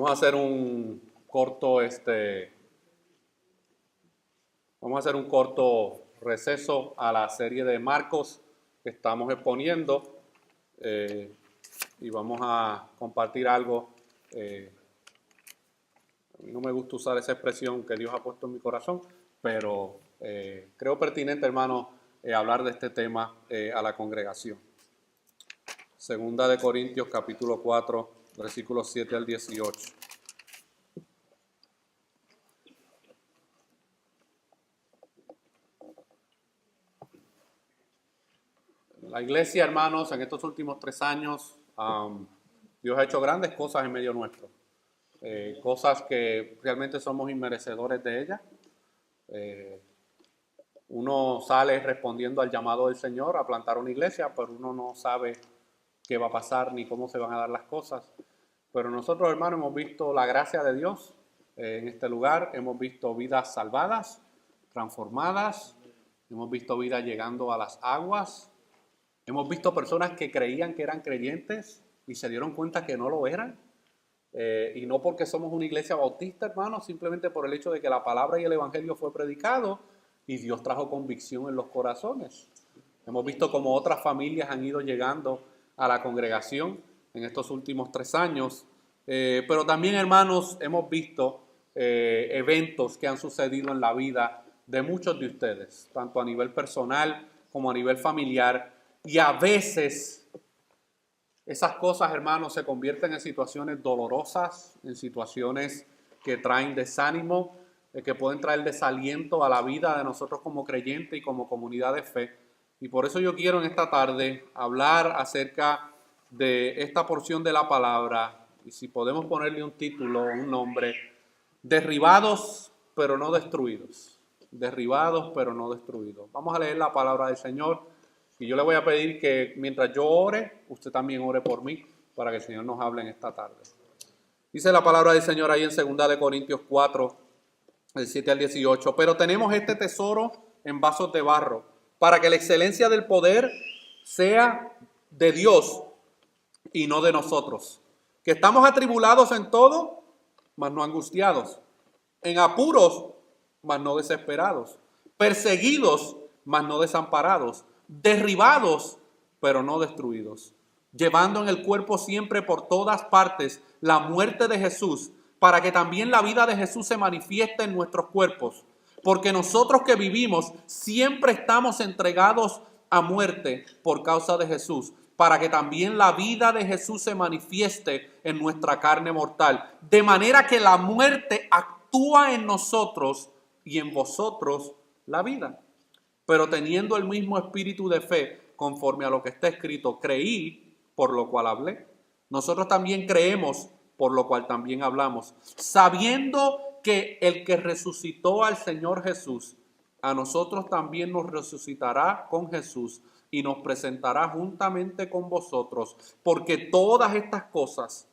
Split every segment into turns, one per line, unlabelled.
Vamos a hacer un corto, receso a la serie de Marcos que estamos exponiendo y vamos a compartir algo. A mí no me gusta usar esa expresión que Dios ha puesto en mi corazón, pero creo pertinente, hermano, hablar de este tema a la congregación. Segunda de Corintios, capítulo 4, versículos 7 al 18. La iglesia, hermanos, en estos últimos 3 años, Dios ha hecho grandes cosas en medio nuestro. Cosas que realmente somos inmerecedores de ellas. Uno sale respondiendo al llamado del Señor a plantar una iglesia, pero uno no sabe qué va a pasar ni cómo se van a dar las cosas. Pero nosotros, hermanos, hemos visto la gracia de Dios en este lugar. Hemos visto vidas salvadas, transformadas. Hemos visto vidas llegando a las aguas. Hemos visto personas que creían que eran creyentes y se dieron cuenta que no lo eran. Y no porque somos una iglesia bautista, hermanos, simplemente por el hecho de que la palabra y el evangelio fue predicado y Dios trajo convicción en los corazones. Hemos visto cómo otras familias han ido llegando a la congregación en estos últimos 3 años. Pero también, hermanos, hemos visto eventos que han sucedido en la vida de muchos de ustedes, tanto a nivel personal como a nivel familiar. Y a veces esas cosas, hermanos, se convierten en situaciones dolorosas, en situaciones que traen desánimo, que pueden traer desaliento a la vida de nosotros como creyentes y como comunidad de fe. Y por eso yo quiero en esta tarde hablar acerca de esta porción de la palabra, y si podemos ponerle un título, un nombre: derribados pero no destruidos. Derribados pero no destruidos. Vamos a leer la palabra del Señor. Y yo le voy a pedir que mientras yo ore, usted también ore por mí, para que el Señor nos hable en esta tarde. Dice la palabra del Señor ahí en 2 de Corintios 4, del 7 al 18. Pero tenemos este tesoro en vasos de barro, para que la excelencia del poder sea de Dios y no de nosotros. Que estamos atribulados en todo, mas no angustiados. En apuros, mas no desesperados. Perseguidos, mas no desamparados. Derribados, pero no destruidos, llevando en el cuerpo siempre por todas partes la muerte de Jesús, para que también la vida de Jesús se manifieste en nuestros cuerpos. Porque nosotros que vivimos siempre estamos entregados a muerte por causa de Jesús, para que también la vida de Jesús se manifieste en nuestra carne mortal. De manera que la muerte actúa en nosotros y en vosotros la vida. Pero teniendo el mismo espíritu de fe, conforme a lo que está escrito, creí, por lo cual hablé. Nosotros también creemos, por lo cual también hablamos, sabiendo que el que resucitó al Señor Jesús, a nosotros también nos resucitará con Jesús y nos presentará juntamente con vosotros, porque todas estas cosas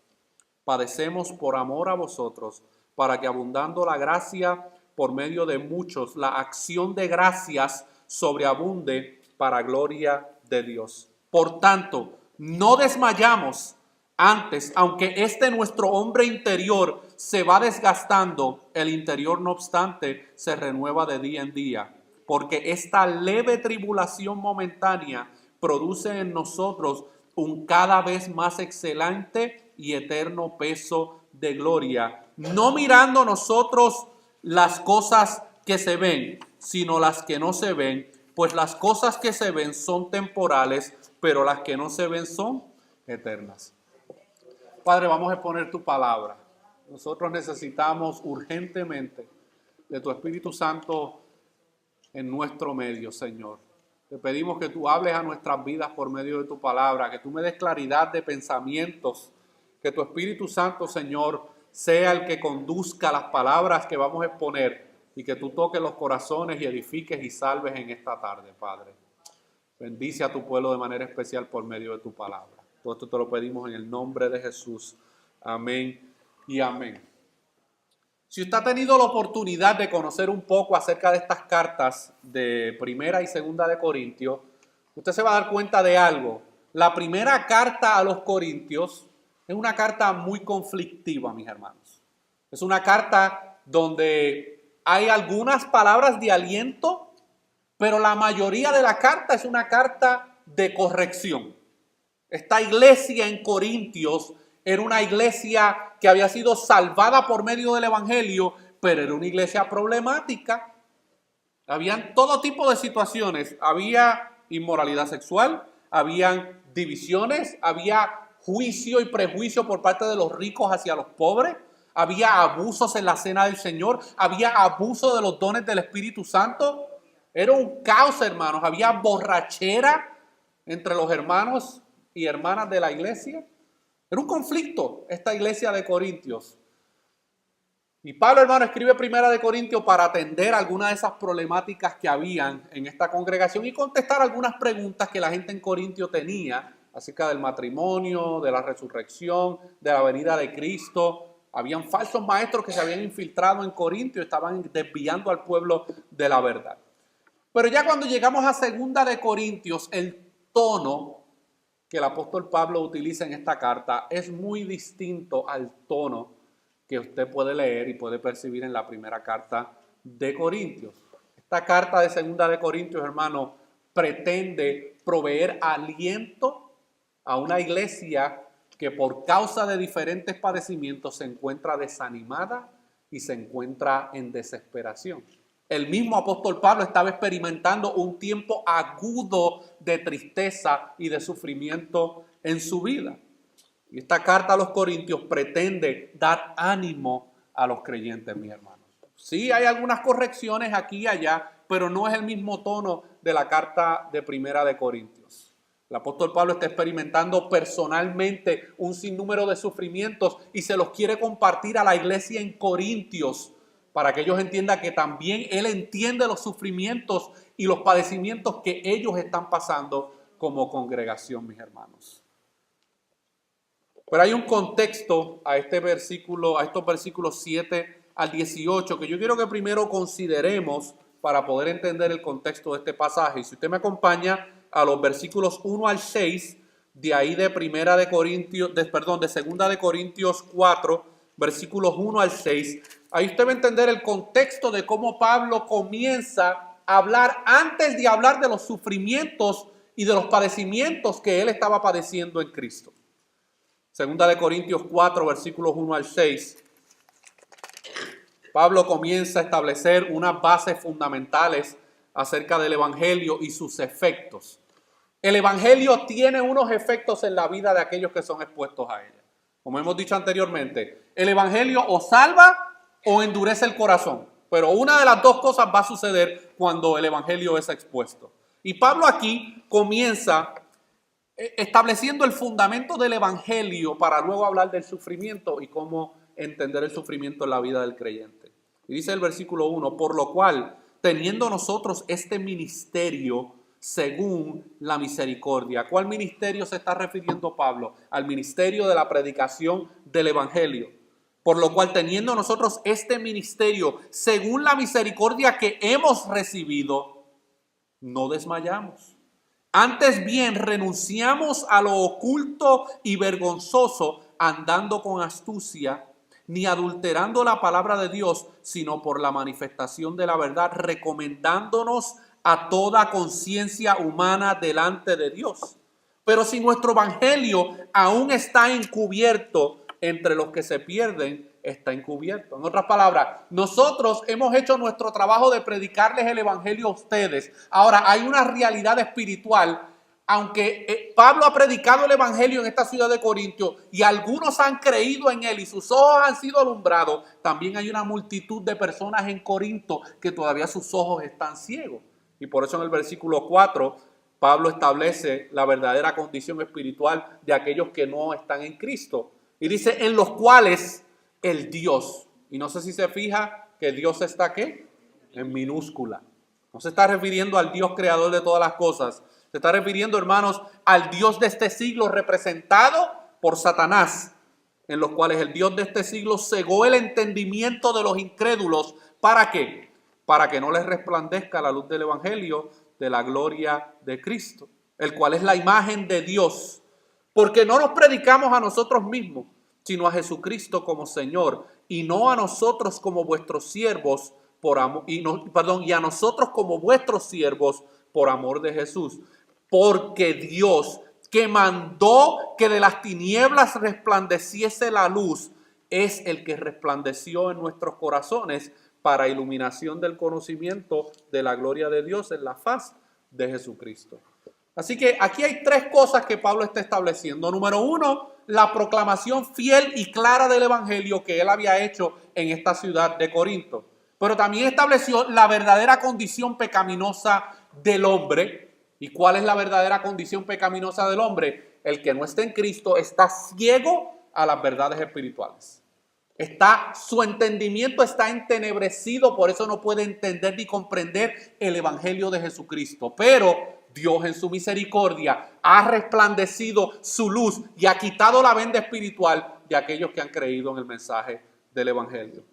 padecemos por amor a vosotros, para que abundando la gracia por medio de muchos, la acción de gracias sobreabunde para gloria de Dios. Por tanto, no desmayamos. Antes, aunque nuestro hombre interior se va desgastando, el interior no obstante se renueva de día en día, porque esta leve tribulación momentánea produce en nosotros un cada vez más excelente y eterno peso de gloria, no mirando nosotros las cosas que se ven, sino las que no se ven, pues las cosas que se ven son temporales, pero las que no se ven son eternas. Padre, vamos a exponer tu palabra. Nosotros necesitamos urgentemente de tu Espíritu Santo en nuestro medio, Señor. Te pedimos que tú hables a nuestras vidas por medio de tu palabra, que tú me des claridad de pensamientos, que tu Espíritu Santo, Señor, sea el que conduzca las palabras que vamos a exponer y que tú toques los corazones y edifiques y salves en esta tarde, Padre. Bendice a tu pueblo de manera especial por medio de tu palabra. Todo esto te lo pedimos en el nombre de Jesús. Amén y amén. Si usted ha tenido la oportunidad de conocer un poco acerca de estas cartas de Primera y Segunda de Corintios, usted se va a dar cuenta de algo. La primera carta a los Corintios es una carta muy conflictiva, mis hermanos. Es una carta donde hay algunas palabras de aliento, pero la mayoría de la carta es una carta de corrección. Esta iglesia en Corintios era una iglesia que había sido salvada por medio del evangelio, pero era una iglesia problemática. Habían todo tipo de situaciones. Había inmoralidad sexual, habían divisiones, había juicio y prejuicio por parte de los ricos hacia los pobres, había abusos en la cena del Señor, había abuso de los dones del Espíritu Santo. Era un caos, hermanos. Había borrachera entre los hermanos y hermanas de la iglesia. Era un conflicto esta iglesia de Corintios. Y Pablo, hermano, escribe Primera de Corintios para atender algunas de esas problemáticas que habían en esta congregación y contestar algunas preguntas que la gente en Corintio tenía acerca del matrimonio, de la resurrección, de la venida de Cristo. Habían falsos maestros que se habían infiltrado en Corintio, estaban desviando al pueblo de la verdad. Pero ya cuando llegamos a Segunda de Corintios, el tono que el apóstol Pablo utiliza en esta carta es muy distinto al tono que usted puede leer y puede percibir en la primera carta de Corintios. Esta carta de Segunda de Corintios, hermano, pretende proveer aliento a una iglesia que por causa de diferentes padecimientos se encuentra desanimada y se encuentra en desesperación. El mismo apóstol Pablo estaba experimentando un tiempo agudo de tristeza y de sufrimiento en su vida. Y esta carta a los Corintios pretende dar ánimo a los creyentes, mis hermanos. Sí, hay algunas correcciones aquí y allá, pero no es el mismo tono de la carta de Primera de Corintios. El apóstol Pablo está experimentando personalmente un sinnúmero de sufrimientos y se los quiere compartir a la iglesia en Corintios para que ellos entiendan que también él entiende los sufrimientos y los padecimientos que ellos están pasando como congregación, mis hermanos. Pero hay un contexto a estos versículos 7 al 18 que yo quiero que primero consideremos para poder entender el contexto de este pasaje. Y si usted me acompaña a los versículos 1 al 6, de ahí de Segunda de Corintios 4, versículos 1 al 6, ahí usted va a entender el contexto de cómo Pablo comienza a hablar antes de hablar de los sufrimientos y de los padecimientos que él estaba padeciendo en Cristo. Segunda de Corintios 4, versículos 1 al 6. Pablo comienza a establecer unas bases fundamentales acerca del evangelio y sus efectos. El evangelio tiene unos efectos en la vida de aquellos que son expuestos a ella. Como hemos dicho anteriormente, el evangelio o salva o endurece el corazón. Pero una de las dos cosas va a suceder cuando el evangelio es expuesto. Y Pablo aquí comienza estableciendo el fundamento del evangelio para luego hablar del sufrimiento y cómo entender el sufrimiento en la vida del creyente. Y dice el versículo 1, por lo cual, teniendo nosotros este ministerio según la misericordia. ¿A cuál ministerio se está refiriendo Pablo? Al ministerio de la predicación del evangelio. Por lo cual, teniendo nosotros este ministerio según la misericordia que hemos recibido, no desmayamos. Antes bien, renunciamos a lo oculto y vergonzoso, andando con astucia, ni adulterando la palabra de Dios, sino por la manifestación de la verdad, recomendándonos a toda conciencia humana delante de Dios. Pero si nuestro evangelio aún está encubierto, entre los que se pierden está encubierto. En otras palabras, nosotros hemos hecho nuestro trabajo de predicarles el evangelio a ustedes. Ahora, hay una realidad espiritual. Aunque Pablo ha predicado el evangelio en esta ciudad de Corinto y algunos han creído en él y sus ojos han sido alumbrados, también hay una multitud de personas en Corinto que todavía sus ojos están ciegos. Y por eso en el versículo 4, Pablo establece la verdadera condición espiritual de aquellos que no están en Cristo. Y dice, en los cuales el Dios, y no sé si se fija que Dios está ¿qué? En minúscula. No se está refiriendo al Dios creador de todas las cosas. Se está refiriendo, hermanos, al Dios de este siglo representado por Satanás, en los cuales el Dios de este siglo cegó el entendimiento de los incrédulos. ¿Para qué? Para que no les resplandezca la luz del evangelio de la gloria de Cristo, el cual es la imagen de Dios. Porque no nos predicamos a nosotros mismos, sino a Jesucristo como Señor, y no a nosotros como vuestros siervos por amor, y a nosotros como vuestros siervos por amor de Jesús. Porque Dios, que mandó que de las tinieblas resplandeciese la luz, es el que resplandeció en nuestros corazones para iluminación del conocimiento de la gloria de Dios en la faz de Jesucristo. Así que aquí hay tres cosas que Pablo está estableciendo. Número uno, la proclamación fiel y clara del evangelio que él había hecho en esta ciudad de Corinto. Pero también estableció la verdadera condición pecaminosa del hombre. ¿Y cuál es la verdadera condición pecaminosa del hombre? El que no está en Cristo está ciego a las verdades espirituales. Su entendimiento está entenebrecido, por eso no puede entender ni comprender el evangelio de Jesucristo. Pero Dios en su misericordia ha resplandecido su luz y ha quitado la venda espiritual de aquellos que han creído en el mensaje del evangelio.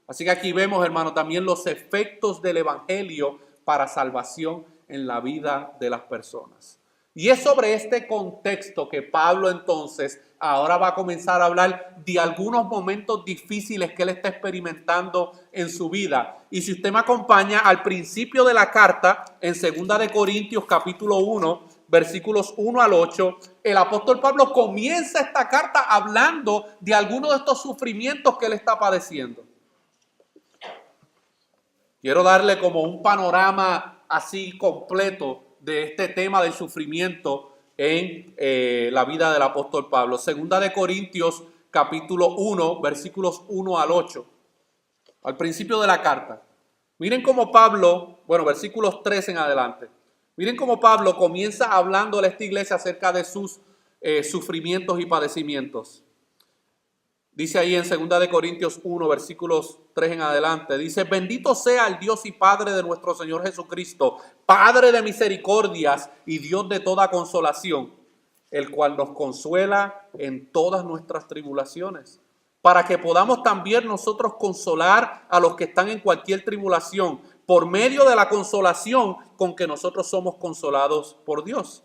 Así que aquí vemos, hermano, también los efectos del evangelio para salvación en la vida de las personas. Y es sobre este contexto que Pablo entonces ahora va a comenzar a hablar de algunos momentos difíciles que él está experimentando en su vida. Y si usted me acompaña al principio de la carta, en 2 de Corintios capítulo 1, versículos 1 al 8, el apóstol Pablo comienza esta carta hablando de algunos de estos sufrimientos que él está padeciendo. Quiero darle como un panorama así completo de este tema del sufrimiento en la vida del apóstol Pablo. 2 de Corintios capítulo 1, versículos 1 al 8. Al principio de la carta. Miren cómo Pablo, versículos 3 en adelante. Miren cómo Pablo comienza hablando a esta iglesia acerca de sus sufrimientos y padecimientos. Dice ahí en 2 de Corintios 1, versículos 3 en adelante, dice: bendito sea el Dios y Padre de nuestro Señor Jesucristo, Padre de misericordias y Dios de toda consolación, el cual nos consuela en todas nuestras tribulaciones, para que podamos también nosotros consolar a los que están en cualquier tribulación, por medio de la consolación con que nosotros somos consolados por Dios.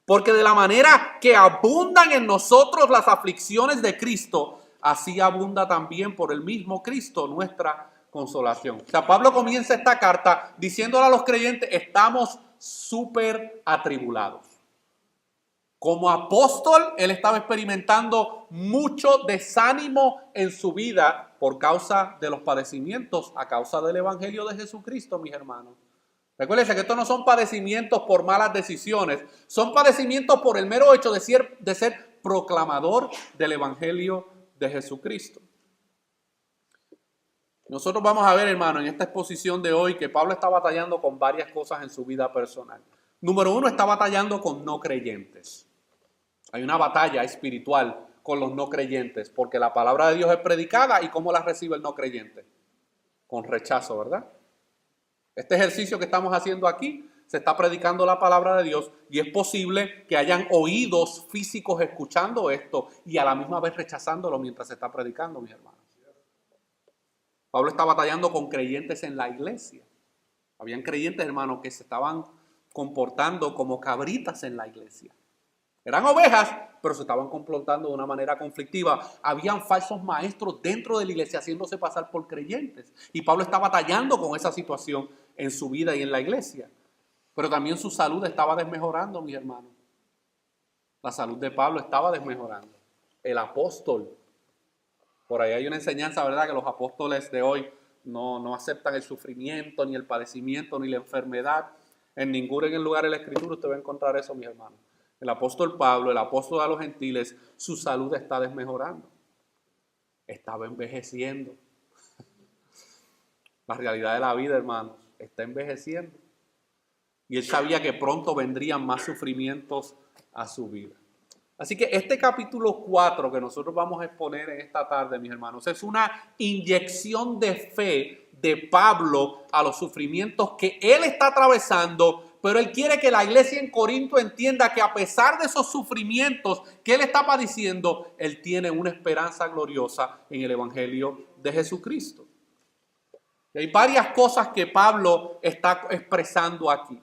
Porque de la manera que abundan en nosotros las aflicciones de Cristo, así abunda también por el mismo Cristo nuestra consolación. O sea, Pablo comienza esta carta diciéndole a los creyentes: estamos súper atribulados. Como apóstol, él estaba experimentando mucho desánimo en su vida por causa de los padecimientos, a causa del evangelio de Jesucristo, mis hermanos. Recuérdense que estos no son padecimientos por malas decisiones, son padecimientos por el mero hecho de ser proclamador del evangelio de Jesucristo. Nosotros vamos a ver, hermano, en esta exposición de hoy que Pablo está batallando con varias cosas en su vida personal. Número uno, está batallando con no creyentes. Hay una batalla espiritual con los no creyentes, porque la palabra de Dios es predicada, y ¿cómo la recibe el no creyente? Con rechazo, ¿verdad? Este ejercicio que estamos haciendo aquí, se está predicando la palabra de Dios, y es posible que hayan oídos físicos escuchando esto y a la misma vez rechazándolo mientras se está predicando, mis hermanos. Pablo está batallando con creyentes en la iglesia. Habían creyentes, hermanos, que se estaban comportando como cabritas en la iglesia. Eran ovejas, pero se estaban comportando de una manera conflictiva. Habían falsos maestros dentro de la iglesia haciéndose pasar por creyentes. Y Pablo está batallando con esa situación en su vida y en la iglesia. Pero también su salud estaba desmejorando, mis hermanos. La salud de Pablo estaba desmejorando. El apóstol. Por ahí hay una enseñanza, ¿verdad?, que los apóstoles de hoy no aceptan el sufrimiento, ni el padecimiento, ni la enfermedad. En ningún lugar de la Escritura usted va a encontrar eso, mis hermanos. El apóstol Pablo, el apóstol a los gentiles, su salud está desmejorando. Estaba envejeciendo. La realidad de la vida, hermanos, está envejeciendo. Y él sabía que pronto vendrían más sufrimientos a su vida. Así que este capítulo 4 que nosotros vamos a exponer en esta tarde, mis hermanos, es una inyección de fe de Pablo a los sufrimientos que él está atravesando. Pero él quiere que la iglesia en Corinto entienda que a pesar de esos sufrimientos que él está padeciendo, él tiene una esperanza gloriosa en el evangelio de Jesucristo. Y hay varias cosas que Pablo está expresando aquí.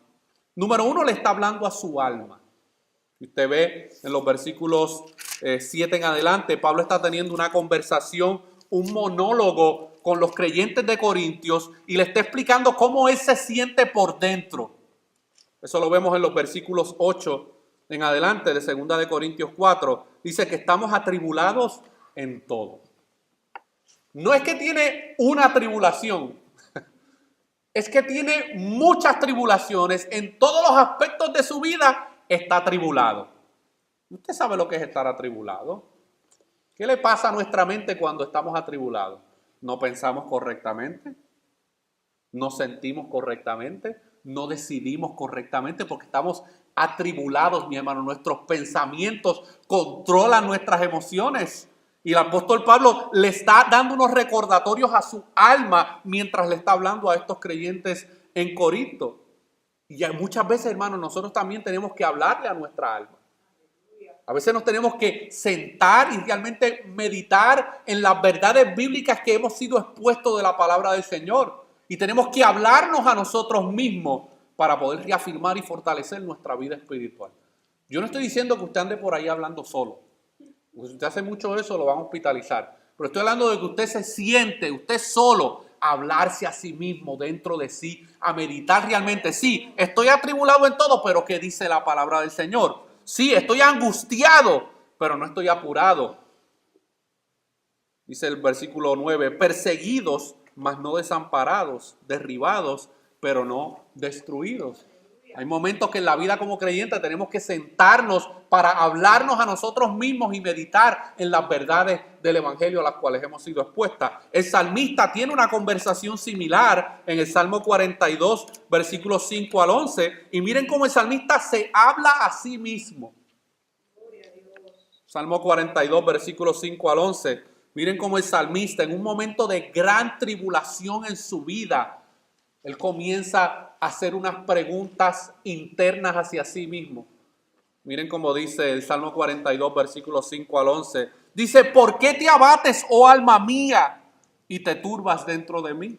Número uno, le está hablando a su alma. Usted ve en los versículos 7 en adelante, Pablo está teniendo una conversación, un monólogo con los creyentes de Corintios y le está explicando cómo él se siente por dentro. Eso lo vemos en los versículos 8 en adelante de 2 de Corintios 4. Dice que estamos atribulados en todo. No es que tiene una tribulación, es que tiene muchas tribulaciones. En todos los aspectos de su vida está atribulado. ¿Usted sabe lo que es estar atribulado? ¿Qué le pasa a nuestra mente cuando estamos atribulados? No pensamos correctamente, no sentimos correctamente, no decidimos correctamente porque estamos atribulados, mi hermano. Nuestros pensamientos controlan nuestras emociones. Y el apóstol Pablo le está dando unos recordatorios a su alma mientras le está hablando a estos creyentes en Corinto. Y muchas veces, hermanos, nosotros también tenemos que hablarle a nuestra alma. A veces nos tenemos que sentar y realmente meditar en las verdades bíblicas que hemos sido expuestos de la palabra del Señor. Y tenemos que hablarnos a nosotros mismos para poder reafirmar y fortalecer nuestra vida espiritual. Yo no estoy diciendo que usted ande por ahí hablando solo. Porque si usted hace mucho de eso, lo van a hospitalizar. Pero estoy hablando de que usted se siente, usted solo, a hablarse a sí mismo, dentro de sí, a meditar realmente. Sí, estoy atribulado en todo, pero ¿qué dice la palabra del Señor? Sí, estoy angustiado, pero no estoy apurado. Dice el versículo 9, perseguidos, mas no desamparados, derribados, pero no destruidos. Hay momentos que en la vida como creyentes tenemos que sentarnos para hablarnos a nosotros mismos y meditar en las verdades del Evangelio a las cuales hemos sido expuestas. El salmista tiene una conversación similar en el Salmo 42, versículos 5 al 11. Y miren cómo el salmista se habla a sí mismo. Salmo 42, versículos 5 al 11. Miren cómo el salmista, en un momento de gran tribulación en su vida, él comienza a hacer unas preguntas internas hacia sí mismo. Miren cómo dice el Salmo 42, versículos 5 al 11. Dice, ¿por qué te abates, oh alma mía, y te turbas dentro de mí?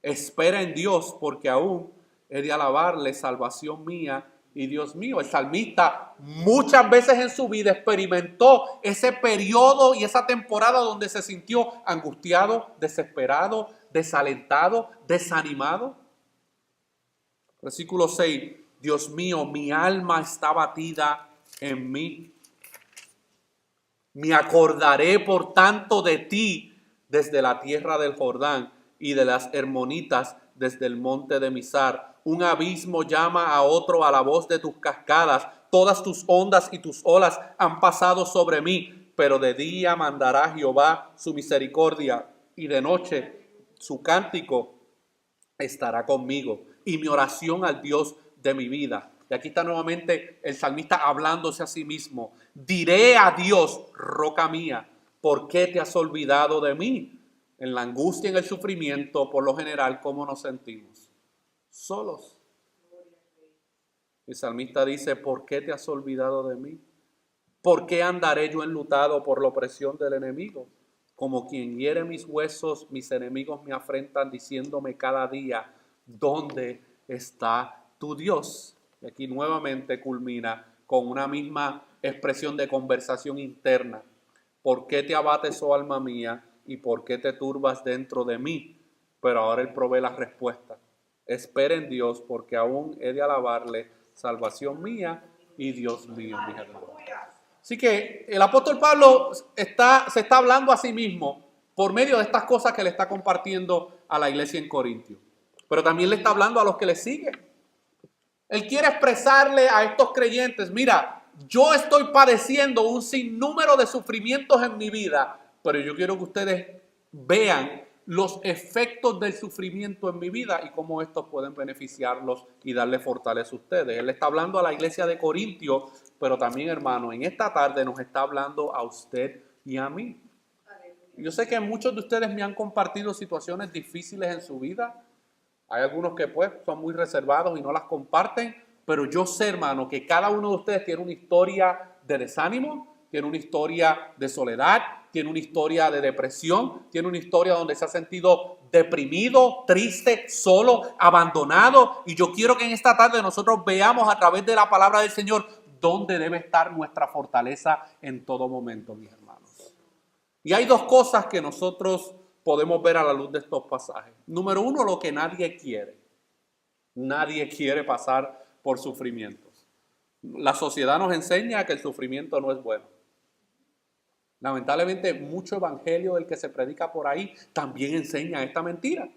Espera en Dios, porque aún he de alabarle, salvación mía y Dios mío. El salmista muchas veces en su vida experimentó ese periodo y esa temporada donde se sintió angustiado, desesperado, desalentado, desanimado. Versículo 6, Dios mío, mi alma está batida en mí. Me acordaré por tanto de ti desde la tierra del Jordán y de las Hermonitas desde el monte de Mizar. Un abismo llama a otro a la voz de tus cascadas. Todas tus ondas y tus olas han pasado sobre mí, pero de día mandará Jehová su misericordia y de noche su cántico estará conmigo y mi oración al Dios de mi vida. Y aquí está nuevamente el salmista hablándose a sí mismo. Diré a Dios, roca mía, ¿por qué te has olvidado de mí? En la angustia y en el sufrimiento, por lo general, ¿cómo nos sentimos? Solos. El salmista dice, ¿por qué te has olvidado de mí? ¿Por qué andaré yo enlutado por la opresión del enemigo? Como quien hiere mis huesos, mis enemigos me afrentan diciéndome cada día, ¿dónde está tu Dios? Y aquí nuevamente culmina con una misma expresión de conversación interna. ¿Por qué te abates, oh alma mía, y por qué te turbas dentro de mí? Pero ahora él provee la respuesta. Espera en Dios, porque aún he de alabarle, salvación mía y Dios mío, mi hermano. Así que el apóstol Pablo se está hablando a sí mismo por medio de estas cosas que le está compartiendo a la iglesia en Corintio. Pero también le está hablando a los que le siguen. Él quiere expresarle a estos creyentes, mira, yo estoy padeciendo un sinnúmero de sufrimientos en mi vida, pero yo quiero que ustedes vean los efectos del sufrimiento en mi vida y cómo estos pueden beneficiarlos y darle fortaleza a ustedes. Él está hablando a la iglesia de Corintio, pero también, hermano, en esta tarde nos está hablando a usted y a mí. Yo sé que muchos de ustedes me han compartido situaciones difíciles en su vida. Hay algunos que pues son muy reservados y no las comparten, pero yo sé, hermano, que cada uno de ustedes tiene una historia de desánimo, tiene una historia de soledad, tiene una historia de depresión, tiene una historia donde se ha sentido deprimido, triste, solo, abandonado. Y yo quiero que en esta tarde nosotros veamos a través de la palabra del Señor dónde debe estar nuestra fortaleza en todo momento, mis hermanos. Y hay dos cosas que nosotros podemos ver a la luz de estos pasajes. Número uno, lo que nadie quiere. Nadie quiere pasar por sufrimientos. La sociedad nos enseña que el sufrimiento no es bueno. Lamentablemente, mucho evangelio del que se predica por ahí también enseña esta mentira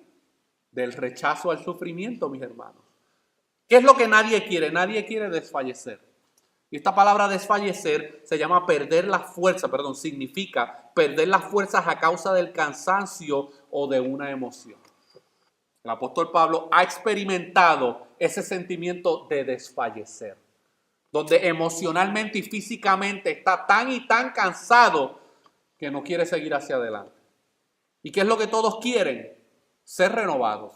del rechazo al sufrimiento, mis hermanos. ¿Qué es lo que nadie quiere? Nadie quiere desfallecer. Y esta palabra desfallecer se llama perder la fuerza, significa perder las fuerzas a causa del cansancio o de una emoción. El apóstol Pablo ha experimentado ese sentimiento de desfallecer, donde emocionalmente y físicamente está tan y tan cansado que no quiere seguir hacia adelante. ¿Y qué es lo que todos quieren? Ser renovados.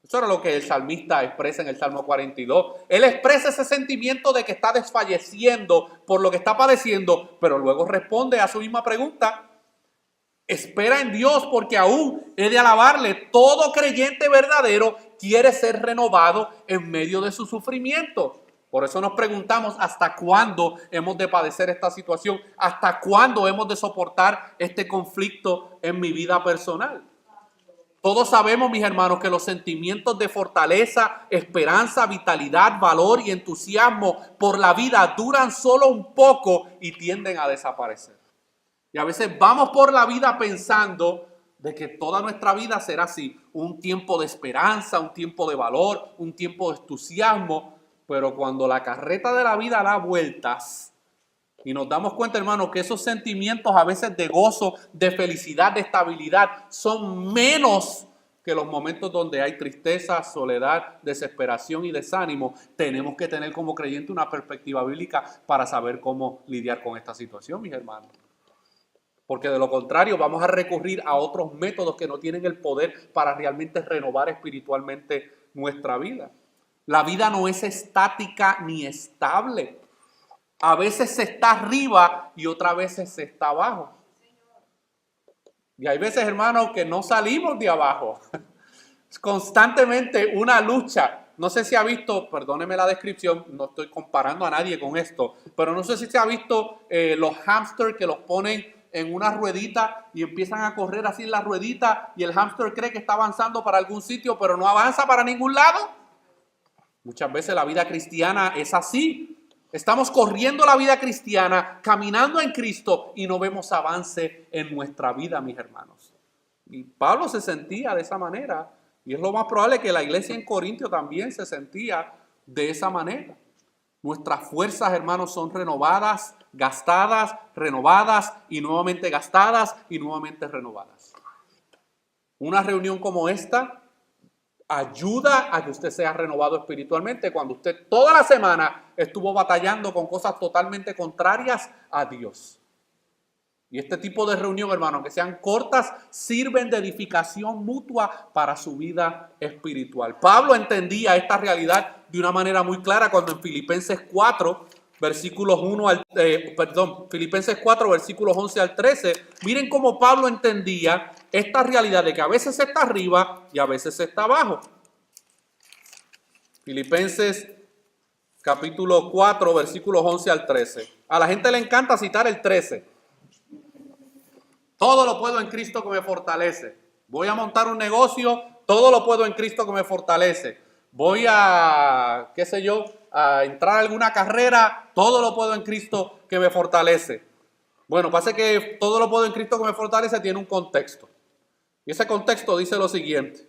Eso era lo que el salmista expresa en el Salmo 42. Él expresa ese sentimiento de que está desfalleciendo por lo que está padeciendo, pero luego responde a su misma pregunta. Espera en Dios porque aún he de alabarle. Todo creyente verdadero quiere ser renovado en medio de su sufrimiento. Por eso nos preguntamos hasta cuándo hemos de padecer esta situación, hasta cuándo hemos de soportar este conflicto en mi vida personal. Todos sabemos, mis hermanos, que los sentimientos de fortaleza, esperanza, vitalidad, valor y entusiasmo por la vida duran solo un poco y tienden a desaparecer. Y a veces vamos por la vida pensando de que toda nuestra vida será así, un tiempo de esperanza, un tiempo de valor, un tiempo de entusiasmo, pero cuando la carreta de la vida da vueltas y nos damos cuenta, hermanos, que esos sentimientos a veces de gozo, de felicidad, de estabilidad son menos que los momentos donde hay tristeza, soledad, desesperación y desánimo, tenemos que tener como creyente una perspectiva bíblica para saber cómo lidiar con esta situación, mis hermanos. Porque de lo contrario vamos a recurrir a otros métodos que no tienen el poder para realmente renovar espiritualmente nuestra vida. La vida no es estática ni estable. A veces se está arriba y otras veces se está abajo. Y hay veces, hermanos, que no salimos de abajo. Es constantemente una lucha. No sé si ha visto, perdóneme la descripción, no estoy comparando a nadie con esto, pero no sé si se ha visto los hámsters que los ponen en una ruedita y empiezan a correr así en la ruedita y el hámster cree que está avanzando para algún sitio, pero no avanza para ningún lado. Muchas veces la vida cristiana es así. Estamos corriendo la vida cristiana, caminando en Cristo y no vemos avance en nuestra vida, mis hermanos. Y Pablo se sentía de esa manera y es lo más probable que la iglesia en Corintio también se sentía de esa manera. Nuestras fuerzas, hermanos, son renovadas, gastadas, renovadas y nuevamente gastadas y nuevamente renovadas. Una reunión como esta ayuda a que usted sea renovado espiritualmente cuando usted toda la semana estuvo batallando con cosas totalmente contrarias a Dios. Y este tipo de reunión, hermanos, que sean cortas, sirven de edificación mutua para su vida espiritual. Pablo entendía esta realidad de una manera muy clara cuando en Filipenses 4, versículos 11 al 13, miren cómo Pablo entendía esta realidad de que a veces se está arriba y a veces se está abajo. Filipenses capítulo 4, versículos 11 al 13. A la gente le encanta citar el 13. Todo lo puedo en Cristo que me fortalece. Voy a montar un negocio, todo lo puedo en Cristo que me fortalece. Voy a, a entrar a alguna carrera, todo lo puedo en Cristo que me fortalece. Bueno, pasa que todo lo puedo en Cristo que me fortalece tiene un contexto. Y ese contexto dice lo siguiente.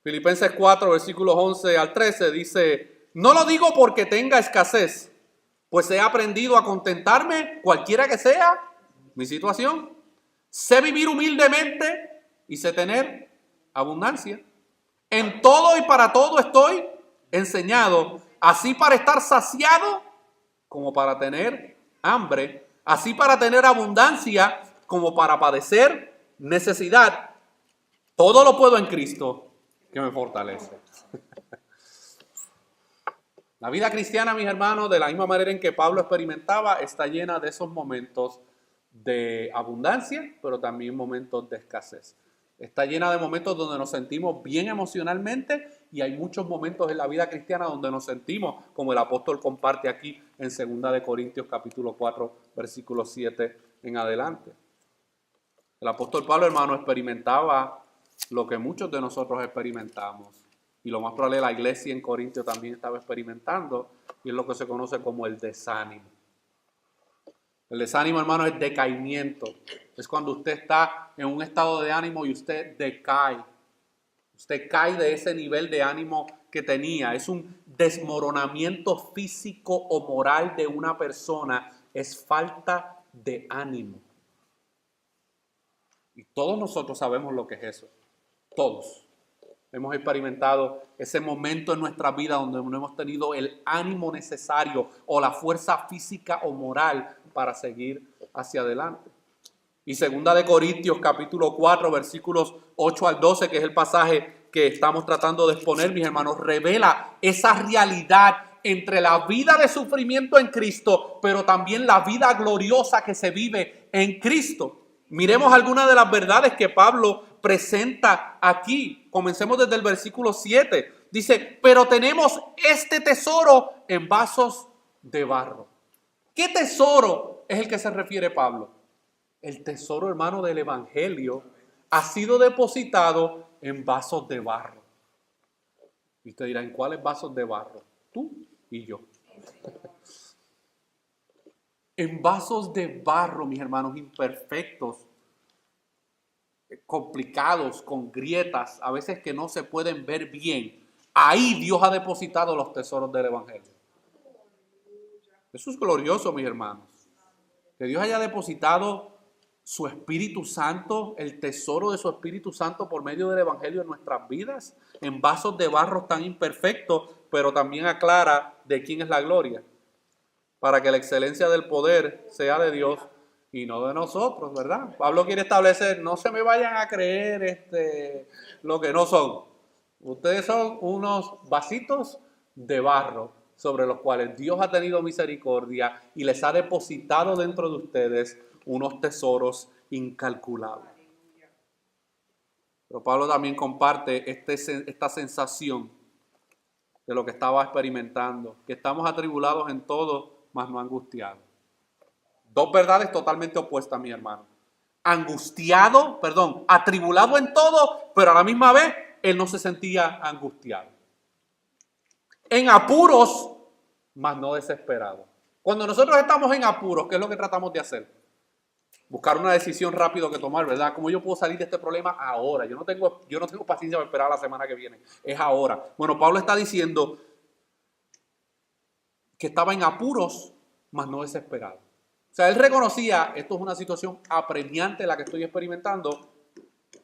Filipenses 4, versículos 11 al 13 dice: no lo digo porque tenga escasez, pues he aprendido a contentarme cualquiera que sea mi situación. Sé vivir humildemente y sé tener abundancia. En todo y para todo estoy enseñado, así para estar saciado como para tener hambre, así para tener abundancia como para padecer necesidad. Todo lo puedo en Cristo que me fortalece. La vida cristiana, mis hermanos, de la misma manera en que Pablo experimentaba, está llena de esos momentos de abundancia, pero también momentos de escasez. Está llena de momentos donde nos sentimos bien emocionalmente y hay muchos momentos en la vida cristiana donde nos sentimos, como el apóstol comparte aquí en 2 de Corintios capítulo 4, versículo 7 en adelante. El apóstol Pablo, hermano, experimentaba lo que muchos de nosotros experimentamos. Y lo más probable la iglesia en Corintio también estaba experimentando, y es lo que se conoce como el desánimo. El desánimo, hermano, es decaimiento. Es cuando usted está en un estado de ánimo y usted decae. Usted cae de ese nivel de ánimo que tenía. Es un desmoronamiento físico o moral de una persona. Es falta de ánimo. Y todos nosotros sabemos lo que es eso. Todos. Hemos experimentado ese momento en nuestra vida donde no hemos tenido el ánimo necesario o la fuerza física o moral para seguir hacia adelante. Y 2 de Corintios capítulo 4 versículos 8 al 12, que es el pasaje que estamos tratando de exponer, mis hermanos, revela esa realidad entre la vida de sufrimiento en Cristo, pero también la vida gloriosa que se vive en Cristo. Miremos algunas de las verdades que Pablo presenta aquí. Comencemos desde el versículo 7. Dice, pero tenemos este tesoro en vasos de barro. ¿Qué tesoro es el que se refiere Pablo? El tesoro, hermano, del evangelio ha sido depositado en vasos de barro. Y usted dirá, ¿en cuáles vasos de barro? Tú y yo. En vasos de barro, mis hermanos, imperfectos, complicados, con grietas, a veces que no se pueden ver bien. Ahí Dios ha depositado los tesoros del evangelio. Eso es glorioso, mis hermanos. Que Dios haya depositado su Espíritu Santo, el tesoro de su Espíritu Santo por medio del evangelio en nuestras vidas, en vasos de barro tan imperfectos, pero también aclara de quién es la gloria, para que la excelencia del poder sea de Dios y no de nosotros, ¿verdad? Pablo quiere establecer, no se me vayan a creer lo que no son. Ustedes son unos vasitos de barro sobre los cuales Dios ha tenido misericordia y les ha depositado dentro de ustedes unos tesoros incalculables. Pero Pablo también comparte esta sensación de lo que estaba experimentando, que estamos atribulados en todo, mas no angustiados. Dos verdades totalmente opuestas, mi hermano. Atribulado en todo, pero a la misma vez él no se sentía angustiado. En apuros, mas no desesperado. Cuando nosotros estamos en apuros, ¿qué es lo que tratamos de hacer? Buscar una decisión rápido que tomar, ¿verdad? ¿Cómo yo puedo salir de este problema ahora? Yo no tengo paciencia para esperar la semana que viene. Es ahora. Bueno, Pablo está diciendo que estaba en apuros, mas no desesperado. O sea, él reconocía, esto es una situación apremiante la que estoy experimentando,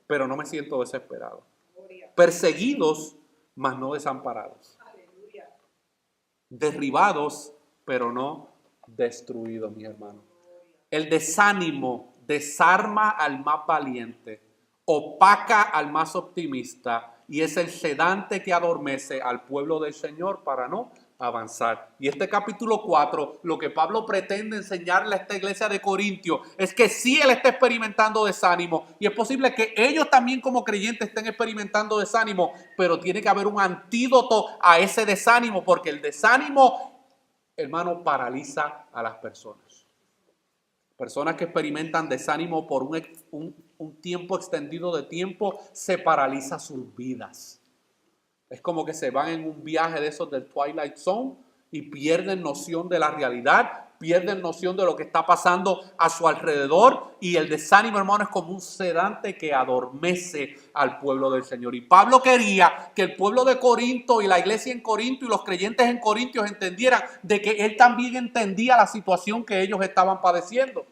pero no me siento desesperado. Perseguidos, mas no desamparados. Derribados, pero no destruidos, mis hermanos. El desánimo desarma al más valiente, opaca al más optimista y es el sedante que adormece al pueblo del Señor para no avanzar. Y este capítulo 4, lo que Pablo pretende enseñarle a esta iglesia de Corintios es que sí él está experimentando desánimo y es posible que ellos también como creyentes estén experimentando desánimo, pero tiene que haber un antídoto a ese desánimo porque el desánimo, hermano, paraliza a las personas. Personas que experimentan desánimo por un tiempo extendido de tiempo, se paraliza sus vidas. Es como que se van en un viaje de esos del Twilight Zone y pierden noción de la realidad, pierden noción de lo que está pasando a su alrededor y el desánimo, hermano, es como un sedante que adormece al pueblo del Señor. Y Pablo quería que el pueblo de Corinto y la iglesia en Corinto y los creyentes en Corintios entendieran de que él también entendía la situación que ellos estaban padeciendo.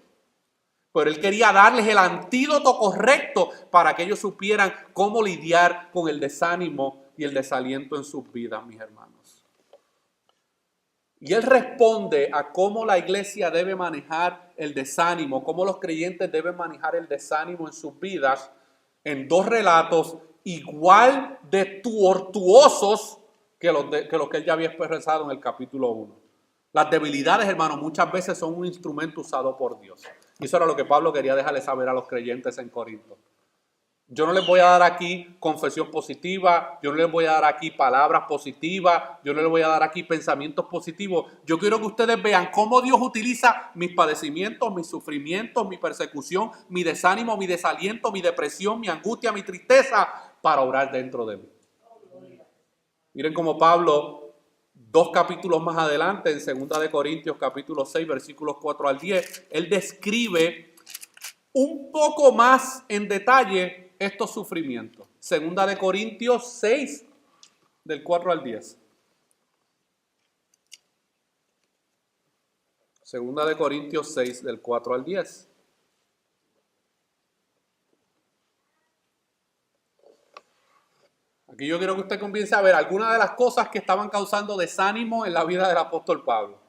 Pero él quería darles el antídoto correcto para que ellos supieran cómo lidiar con el desánimo y el desaliento en sus vidas, mis hermanos. Y él responde a cómo la iglesia debe manejar el desánimo, cómo los creyentes deben manejar el desánimo en sus vidas, en dos relatos igual de tortuosos que los que él ya había expresado en el capítulo 1. Las debilidades, hermanos, muchas veces son un instrumento usado por Dios. Y eso era lo que Pablo quería dejarle saber a los creyentes en Corinto. Yo no les voy a dar aquí confesión positiva, yo no les voy a dar aquí palabras positivas, yo no les voy a dar aquí pensamientos positivos. Yo quiero que ustedes vean cómo Dios utiliza mis padecimientos, mis sufrimientos, mi persecución, mi desánimo, mi desaliento, mi depresión, mi angustia, mi tristeza para obrar dentro de mí. Miren cómo Pablo, 2 capítulos más adelante, en 2 Corintios capítulo 6, versículos 4 al 10, él describe un poco más en detalle estos sufrimientos. 2 Corintios 6, del 4 al 10. 2 Corintios 6, del 4 al 10. Aquí yo quiero que usted comience a ver algunas de las cosas que estaban causando desánimo en la vida del apóstol Pablo.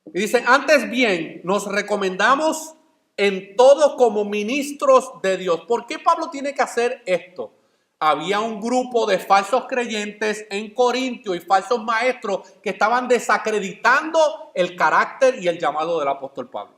Y dice, antes bien, nos recomendamos en todo como ministros de Dios. ¿Por qué Pablo tiene que hacer esto? Había un grupo de falsos creyentes en Corintio y falsos maestros que estaban desacreditando el carácter y el llamado del apóstol Pablo.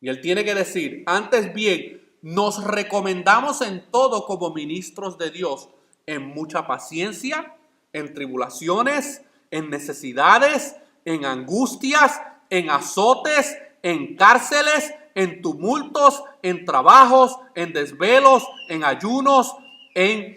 Y él tiene que decir, antes bien, nos recomendamos en todo como ministros de Dios, en mucha paciencia, en tribulaciones, en necesidades, en angustias, en azotes, en cárceles, en tumultos, en trabajos, en desvelos, en ayunos, en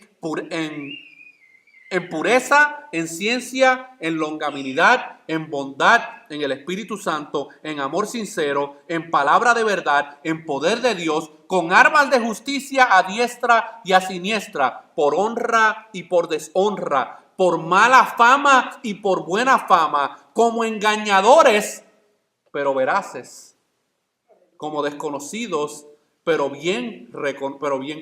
pureza, en ciencia, en longanimidad, en bondad, en el Espíritu Santo, en amor sincero, en palabra de verdad, en poder de Dios, con armas de justicia a diestra y a siniestra, por honra y por deshonra, por mala fama y por buena fama, como engañadores, pero veraces, como desconocidos, pero bien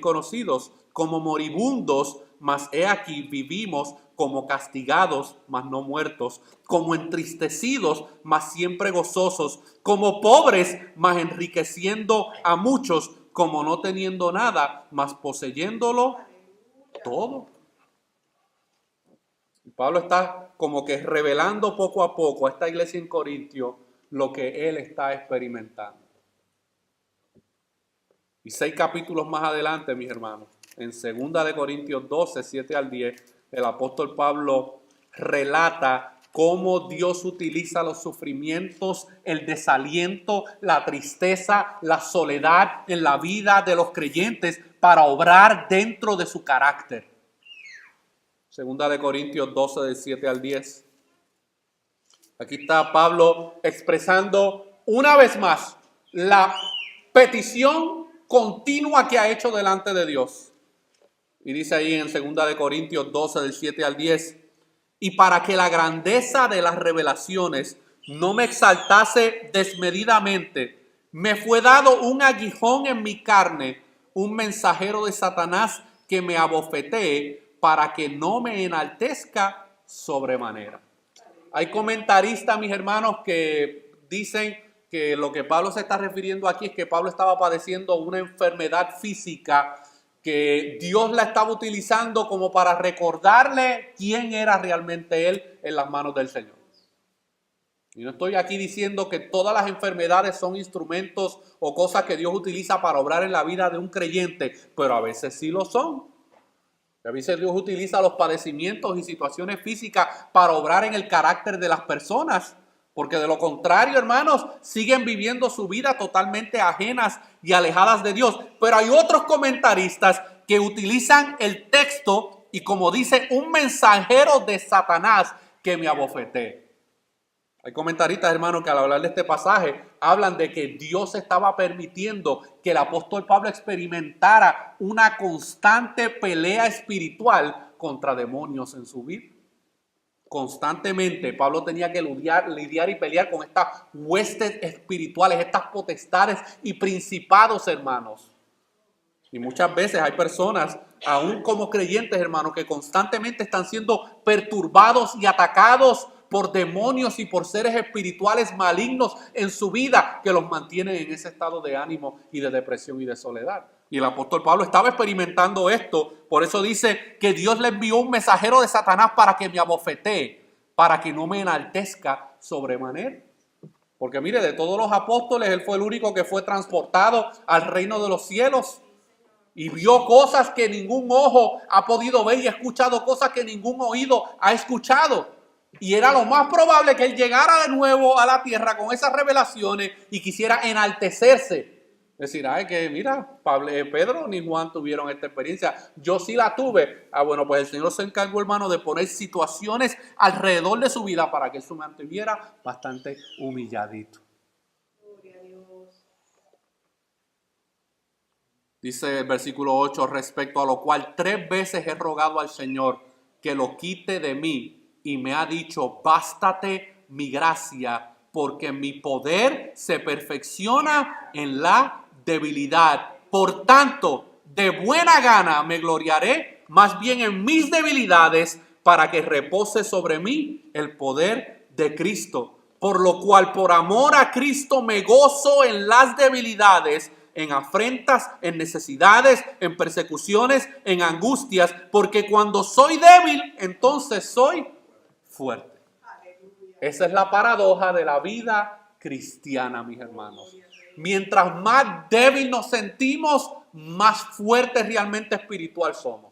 conocidos, como moribundos, mas he aquí vivimos, como castigados, mas no muertos, como entristecidos, mas siempre gozosos, como pobres, mas enriqueciendo a muchos, como no teniendo nada, mas poseyéndolo todo. Y Pablo está como que revelando poco a poco a esta iglesia en Corintio lo que él está experimentando. Y 6 capítulos más adelante, mis hermanos, en 2 Corintios 12, 7 al 10, el apóstol Pablo relata cómo Dios utiliza los sufrimientos, el desaliento, la tristeza, la soledad en la vida de los creyentes para obrar dentro de su carácter. 2 Corintios 12, del 7 al 10. Aquí está Pablo expresando una vez más la petición continua que ha hecho delante de Dios. Y dice ahí en 2 Corintios 12, del 7 al 10, y para que la grandeza de las revelaciones no me exaltase desmedidamente, me fue dado un aguijón en mi carne, un mensajero de Satanás que me abofetee para que no me enaltezca sobremanera. Hay comentaristas, mis hermanos, que dicen que lo que Pablo se está refiriendo aquí es que Pablo estaba padeciendo una enfermedad física que Dios la estaba utilizando como para recordarle quién era realmente él en las manos del Señor. Y no estoy aquí diciendo que todas las enfermedades son instrumentos o cosas que Dios utiliza para obrar en la vida de un creyente, pero a veces sí lo son. A veces Dios utiliza los padecimientos y situaciones físicas para obrar en el carácter de las personas. Porque de lo contrario, hermanos, siguen viviendo su vida totalmente ajenas y alejadas de Dios. Pero hay otros comentaristas que utilizan el texto y como dice, un mensajero de Satanás que me abofetee. Hay comentaristas, hermanos, que al hablar de este pasaje hablan de que Dios estaba permitiendo que el apóstol Pablo experimentara una constante pelea espiritual contra demonios en su vida. Constantemente Pablo tenía que lidiar y pelear con estas huestes espirituales, estas potestades y principados, hermanos. Y muchas veces hay personas, aún como creyentes, hermanos, que constantemente están siendo perturbados y atacados por demonios y por seres espirituales malignos en su vida que los mantienen en ese estado de ánimo y de depresión y de soledad. Y el apóstol Pablo estaba experimentando esto, por eso dice que Dios le envió un mensajero de Satanás para que me abofetee, para que no me enaltezca sobremanera. Porque mire, de todos los apóstoles, él fue el único que fue transportado al reino de los cielos. y vio cosas que ningún ojo ha podido ver y ha escuchado cosas que ningún oído ha escuchado. Y era lo más probable que él llegara de nuevo a la tierra con esas revelaciones y quisiera enaltecerse. Decir, ay, que mira, Pedro ni Juan tuvieron esta experiencia. Yo sí la tuve. Bueno, pues el Señor se encargó, hermano, de poner situaciones alrededor de su vida para que él se mantuviera bastante humilladito.
Gloria a Dios.
Dice el versículo 8, respecto a lo cual 3 veces he rogado al Señor que lo quite de mí. Y me ha dicho, bástate mi gracia, porque mi poder se perfecciona en la debilidad. Por tanto, de buena gana me gloriaré, más bien en mis debilidades, para que repose sobre mí el poder de Cristo. Por lo cual, por amor a Cristo, me gozo en las debilidades, en afrentas, en necesidades, en persecuciones, en angustias, porque cuando soy débil, entonces soy fuerte. Esa es la paradoja de la vida cristiana, mis hermanos. Mientras más débil nos sentimos, más fuertes realmente espiritual somos.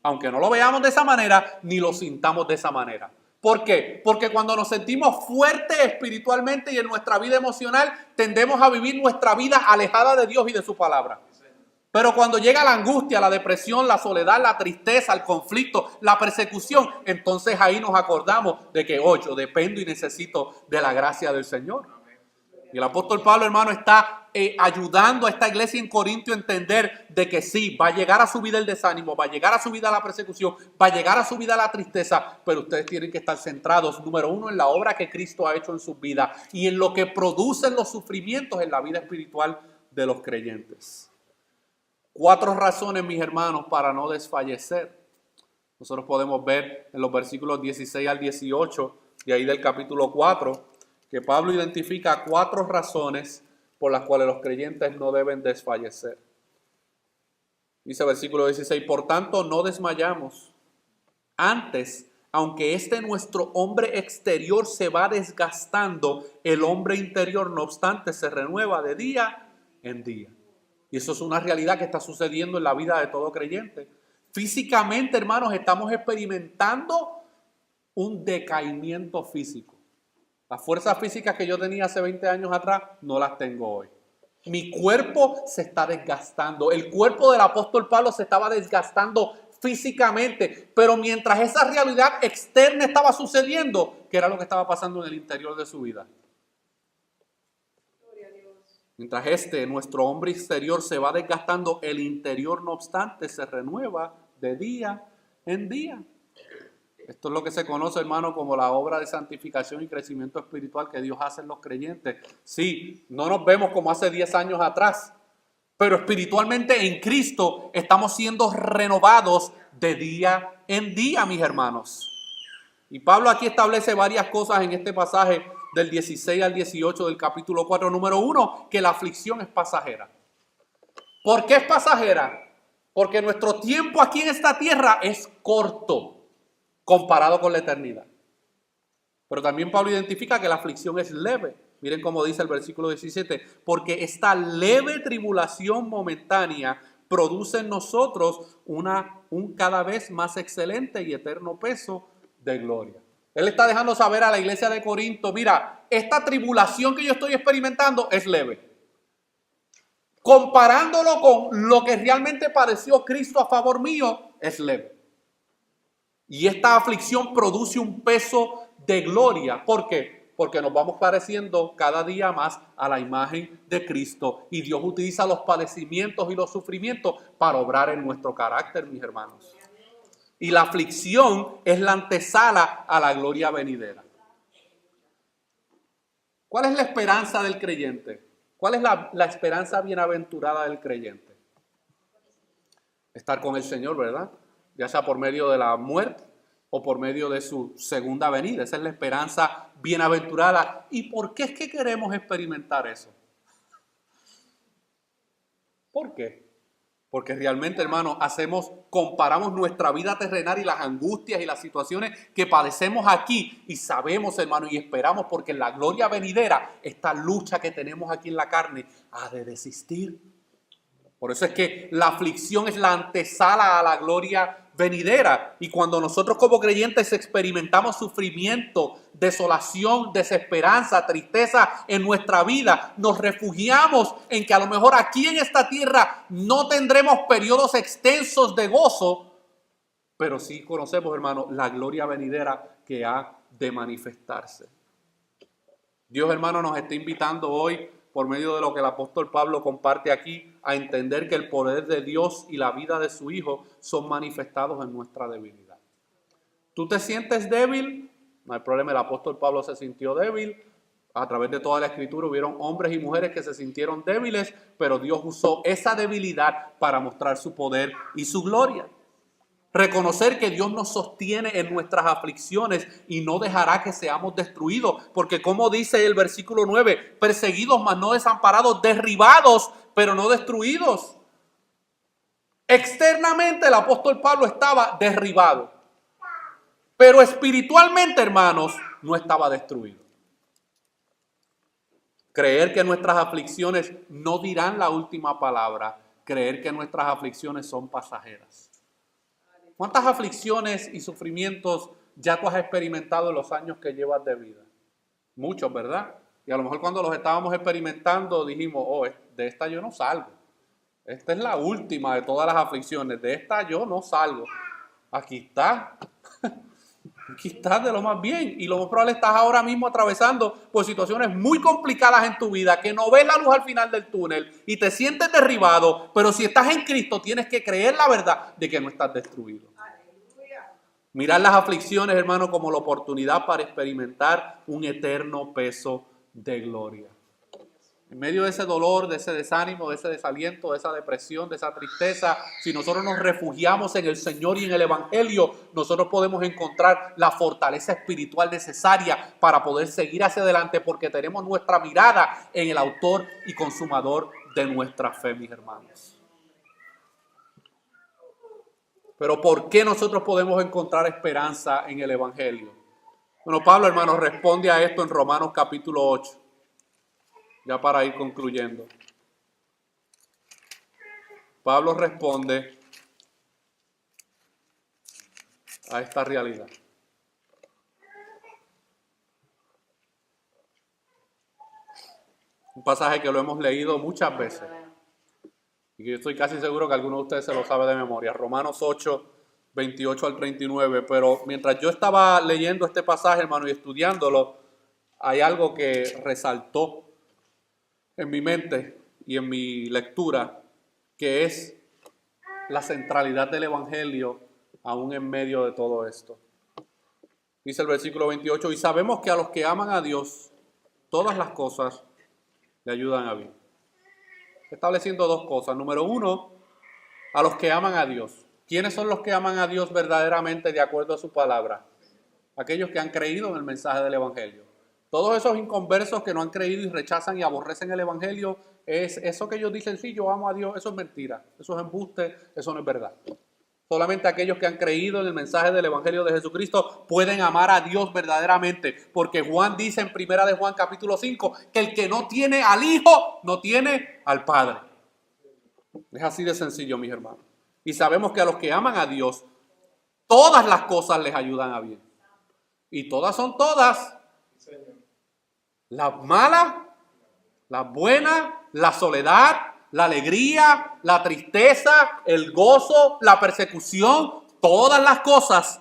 Aunque no lo veamos de esa manera, ni lo sintamos de esa manera. ¿Por qué? Porque cuando nos sentimos fuertes espiritualmente y en nuestra vida emocional, tendemos a vivir nuestra vida alejada de Dios y de su palabra. Pero cuando llega la angustia, la depresión, la soledad, la tristeza, el conflicto, la persecución, entonces ahí nos acordamos de que yo dependo y necesito de la gracia del Señor. Y el apóstol Pablo, hermano, está ayudando a esta iglesia en Corinto a entender de que sí, va a llegar a su vida el desánimo, va a llegar a su vida la persecución, va a llegar a su vida la tristeza, pero ustedes tienen que estar centrados, número 1, en la obra que Cristo ha hecho en sus vidas y en lo que producen los sufrimientos en la vida espiritual de los creyentes. 4 razones, mis hermanos, para no desfallecer. Nosotros podemos ver en los versículos 16 al 18, de ahí del capítulo 4, que Pablo identifica 4 razones por las cuales los creyentes no deben desfallecer. Dice el versículo 16, por tanto no desmayamos. Antes, aunque nuestro hombre exterior se va desgastando, el hombre interior, no obstante, se renueva de día en día. Y eso es una realidad que está sucediendo en la vida de todo creyente. Físicamente, hermanos, estamos experimentando un decaimiento físico. Las fuerzas físicas que yo tenía hace 20 años atrás, no las tengo hoy. Mi cuerpo se está desgastando. El cuerpo del apóstol Pablo se estaba desgastando físicamente. Pero mientras esa realidad externa estaba sucediendo, ¿qué era lo que estaba pasando en el interior de su vida? Mientras nuestro hombre exterior se va desgastando, el interior, no obstante, se renueva de día en día. Esto es lo que se conoce, hermano, como la obra de santificación y crecimiento espiritual que Dios hace en los creyentes. Sí, no nos vemos como hace 10 años atrás, pero espiritualmente en Cristo estamos siendo renovados de día en día, mis hermanos. Y Pablo aquí establece varias cosas en este pasaje del 16 al 18 del capítulo 4. Número 1, que la aflicción es pasajera. ¿Por qué es pasajera? Porque nuestro tiempo aquí en esta tierra es corto comparado con la eternidad. Pero también Pablo identifica que la aflicción es leve. Miren cómo dice el versículo 17. Porque esta leve tribulación momentánea produce en nosotros un cada vez más excelente y eterno peso de gloria. Él está dejando saber a la iglesia de Corinto, mira, esta tribulación que yo estoy experimentando es leve. Comparándolo con lo que realmente padeció Cristo a favor mío, es leve. Y esta aflicción produce un peso de gloria. ¿Por qué? Porque nos vamos pareciendo cada día más a la imagen de Cristo. Y Dios utiliza los padecimientos y los sufrimientos para obrar en nuestro carácter, mis hermanos. Y la aflicción es la antesala a la gloria venidera. ¿Cuál es la esperanza del creyente? ¿Cuál es la esperanza bienaventurada del creyente? Estar con el Señor, ¿verdad? Ya sea por medio de la muerte o por medio de su segunda venida. Esa es la esperanza bienaventurada. ¿Y por qué es que queremos experimentar eso? ¿Por qué? Porque realmente, hermano, comparamos nuestra vida terrenal y las angustias y las situaciones que padecemos aquí y sabemos, hermano, y esperamos porque en la gloria venidera, esta lucha que tenemos aquí en la carne ha de desistir. Por eso es que la aflicción es la antesala a la gloria venidera. Y cuando nosotros como creyentes experimentamos sufrimiento, desolación, desesperanza, tristeza en nuestra vida, nos refugiamos en que a lo mejor aquí en esta tierra no tendremos periodos extensos de gozo, pero sí conocemos, hermano, la gloria venidera que ha de manifestarse. Dios, hermano, nos está invitando hoy, por medio de lo que el apóstol Pablo comparte aquí, a entender que el poder de Dios y la vida de su Hijo son manifestados en nuestra debilidad. ¿Tú te sientes débil? No hay problema, el apóstol Pablo se sintió débil. A través de toda la Escritura hubieron hombres y mujeres que se sintieron débiles, pero Dios usó esa debilidad para mostrar su poder y su gloria. Reconocer que Dios nos sostiene en nuestras aflicciones y no dejará que seamos destruidos. Porque como dice el versículo 9, perseguidos mas no desamparados, derribados pero no destruidos. Externamente el apóstol Pablo estaba derribado. Pero espiritualmente, hermanos, no estaba destruido. Creer que nuestras aflicciones no dirán la última palabra. Creer que nuestras aflicciones son pasajeras. ¿Cuántas aflicciones y sufrimientos ya tú has experimentado en los años que llevas de vida? Muchos, ¿verdad? Y a lo mejor cuando los estábamos experimentando dijimos, de esta yo no salgo. Esta es la última de todas las aflicciones. De esta yo no salgo. Aquí está. Aquí estás de lo más bien. Y lo más probable estás ahora mismo atravesando por situaciones muy complicadas en tu vida, que no ves la luz al final del túnel y te sientes derribado. Pero si estás en Cristo tienes que creer la verdad de que no estás destruido. Mirar las aflicciones, hermano, como la oportunidad para experimentar un eterno peso de gloria. En medio de ese dolor, de ese desánimo, de ese desaliento, de esa depresión, de esa tristeza, si nosotros nos refugiamos en el Señor y en el Evangelio, nosotros podemos encontrar la fortaleza espiritual necesaria para poder seguir hacia adelante, porque tenemos nuestra mirada en el autor y consumador de nuestra fe, mis hermanos. Pero ¿por qué nosotros podemos encontrar esperanza en el Evangelio? Bueno, Pablo, hermanos, responde a esto en Romanos capítulo 8. Ya para ir concluyendo. Pablo responde a esta realidad. Un pasaje que lo hemos leído muchas veces. Y que yo estoy casi seguro que alguno de ustedes se lo sabe de memoria. Romanos 8, 28 al 39. Pero mientras yo estaba leyendo este pasaje, hermano, y estudiándolo, hay algo que resaltó en mi mente y en mi lectura, que es la centralidad del Evangelio aún en medio de todo esto. Dice el versículo 28, y sabemos que a los que aman a Dios, todas las cosas le ayudan a bien. Estableciendo dos cosas. Número uno, a los que aman a Dios. ¿Quiénes son los que aman a Dios verdaderamente de acuerdo a su palabra? Aquellos que han creído en el mensaje del Evangelio. Todos esos inconversos que no han creído y rechazan y aborrecen el Evangelio, es eso que ellos dicen, sí, yo amo a Dios, eso es mentira, eso es embuste, eso no es verdad. Solamente aquellos que han creído en el mensaje del Evangelio de Jesucristo pueden amar a Dios verdaderamente, porque Juan dice en 1 de Juan capítulo 5 que el que no tiene al Hijo no tiene al Padre. Es así de sencillo, mis hermanos. Y sabemos que a los que aman a Dios, todas las cosas les ayudan a bien. Y todas son todas. Las malas, las buenas, la soledad, la alegría, la tristeza, el gozo, la persecución, todas las cosas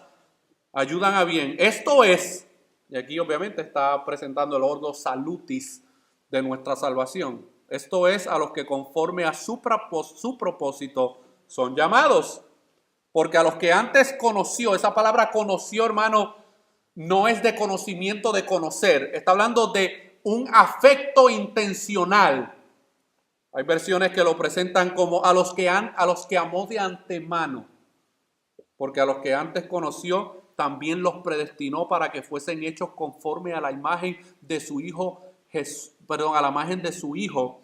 ayudan a bien. Esto es, y aquí obviamente está presentando el ordo salutis de nuestra salvación. Esto es a los que conforme a su propósito son llamados. Porque a los que antes conoció, esa palabra conoció, hermano, no es de conocimiento de conocer. Está hablando de un afecto intencional. Hay versiones que lo presentan como a los que amó de antemano. Porque a los que antes conoció, también los predestinó para que fuesen hechos conforme a la imagen de su Hijo, a la imagen de su Hijo,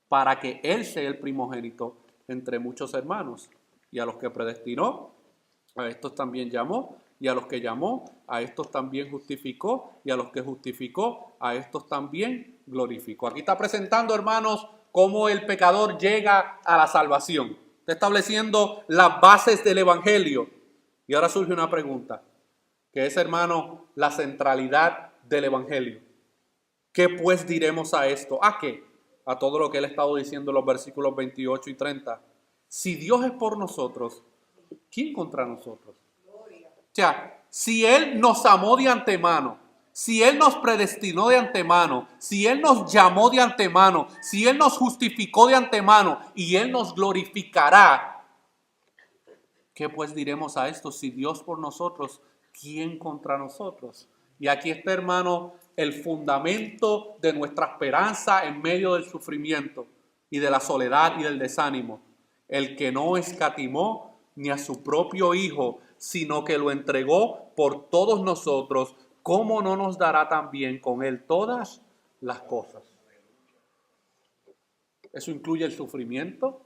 para que Él sea el primogénito entre muchos hermanos. Y a los que predestinó, a estos también llamó. Y a los que llamó, a estos también justificó. Y a los que justificó, a estos también glorificó. Aquí está presentando, hermanos, cómo el pecador llega a la salvación. Está estableciendo las bases del evangelio. Y ahora surge una pregunta, que es, hermano, la centralidad del evangelio. ¿Qué pues diremos a esto? ¿A qué? A todo lo que él ha estado diciendo en los versículos 28 y 30. Si Dios es por nosotros, ¿quién contra nosotros? O sea, si Él nos amó de antemano, si Él nos predestinó de antemano, si Él nos llamó de antemano, si Él nos justificó de antemano y Él nos glorificará, ¿qué pues diremos a esto? Si Dios por nosotros, ¿quién contra nosotros? Y aquí está, hermano, el fundamento de nuestra esperanza en medio del sufrimiento y de la soledad y del desánimo. El que no escatimó ni a su propio Hijo, sino que lo entregó por todos nosotros, ¿cómo no nos dará también con Él todas las cosas? Eso incluye el sufrimiento,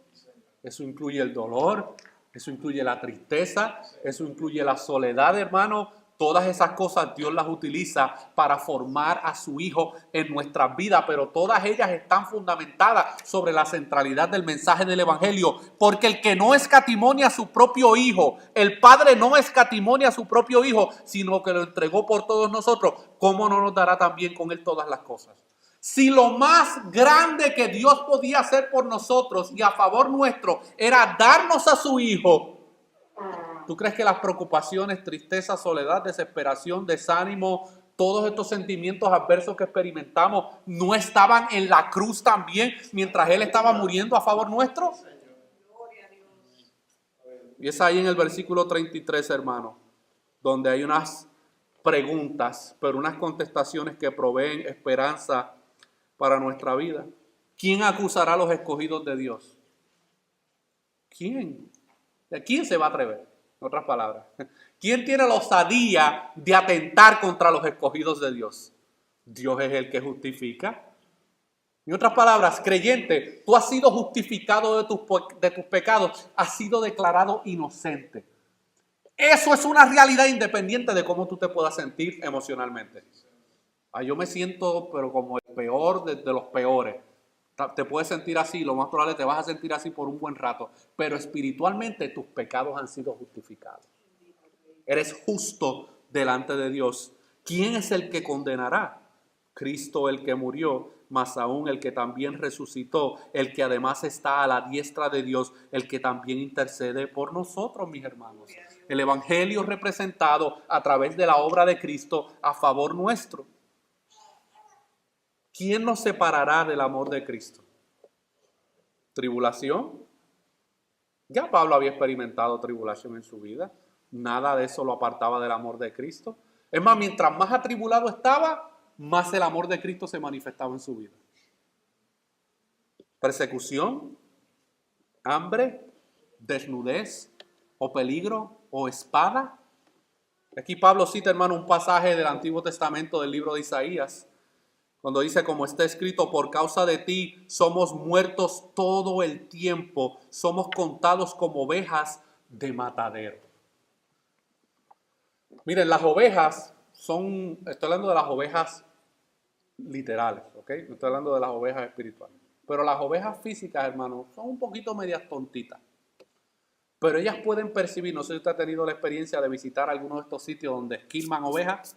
eso incluye el dolor, eso incluye la tristeza, eso incluye la soledad, hermano. Todas esas cosas Dios las utiliza para formar a su Hijo en nuestras vidas, pero todas ellas están fundamentadas sobre la centralidad del mensaje del Evangelio, porque el que no escatimó ni a su propio Hijo, el Padre no escatimó ni a su propio Hijo, sino que lo entregó por todos nosotros, ¿cómo no nos dará también con Él todas las cosas? Si lo más grande que Dios podía hacer por nosotros y a favor nuestro era darnos a su Hijo, ¿tú crees que las preocupaciones, tristeza, soledad, desesperación, desánimo, todos estos sentimientos adversos que experimentamos no estaban en la cruz también mientras Él estaba muriendo a favor nuestro? Y es ahí en el versículo 33, hermano, donde hay unas preguntas, pero unas contestaciones que proveen esperanza para nuestra vida. ¿Quién acusará a los escogidos de Dios? ¿Quién? ¿Quién se va a atrever? En otras palabras, ¿quién tiene la osadía de atentar contra los escogidos de Dios? Dios es el que justifica. En otras palabras, creyente, tú has sido justificado de tus pecados, has sido declarado inocente. Eso es una realidad independiente de cómo tú te puedas sentir emocionalmente. Yo me siento, pero como el peor de los peores. Te puedes sentir así, lo más probable te vas a sentir así por un buen rato, pero espiritualmente tus pecados han sido justificados. Eres justo delante de Dios. ¿Quién es el que condenará? Cristo, el que murió, más aún el que también resucitó, el que además está a la diestra de Dios, el que también intercede por nosotros, mis hermanos. El evangelio representado a través de la obra de Cristo a favor nuestro. ¿Quién nos separará del amor de Cristo? ¿Tribulación? Ya Pablo había experimentado tribulación en su vida. Nada de eso lo apartaba del amor de Cristo. Es más, mientras más atribulado estaba, más el amor de Cristo se manifestaba en su vida. Persecución, hambre, desnudez, o peligro, o espada. Aquí Pablo cita, hermano, un pasaje del Antiguo Testamento del libro de Isaías, cuando dice, como está escrito, por causa de ti somos muertos todo el tiempo, somos contados como ovejas de matadero. Miren, las ovejas estoy hablando de las ovejas literales, ¿ok? No estoy hablando de las ovejas espirituales. Pero las ovejas físicas, hermanos, son un poquito medias tontitas. Pero ellas pueden percibir, no sé si usted ha tenido la experiencia de visitar algunos de estos sitios donde esquilman ovejas,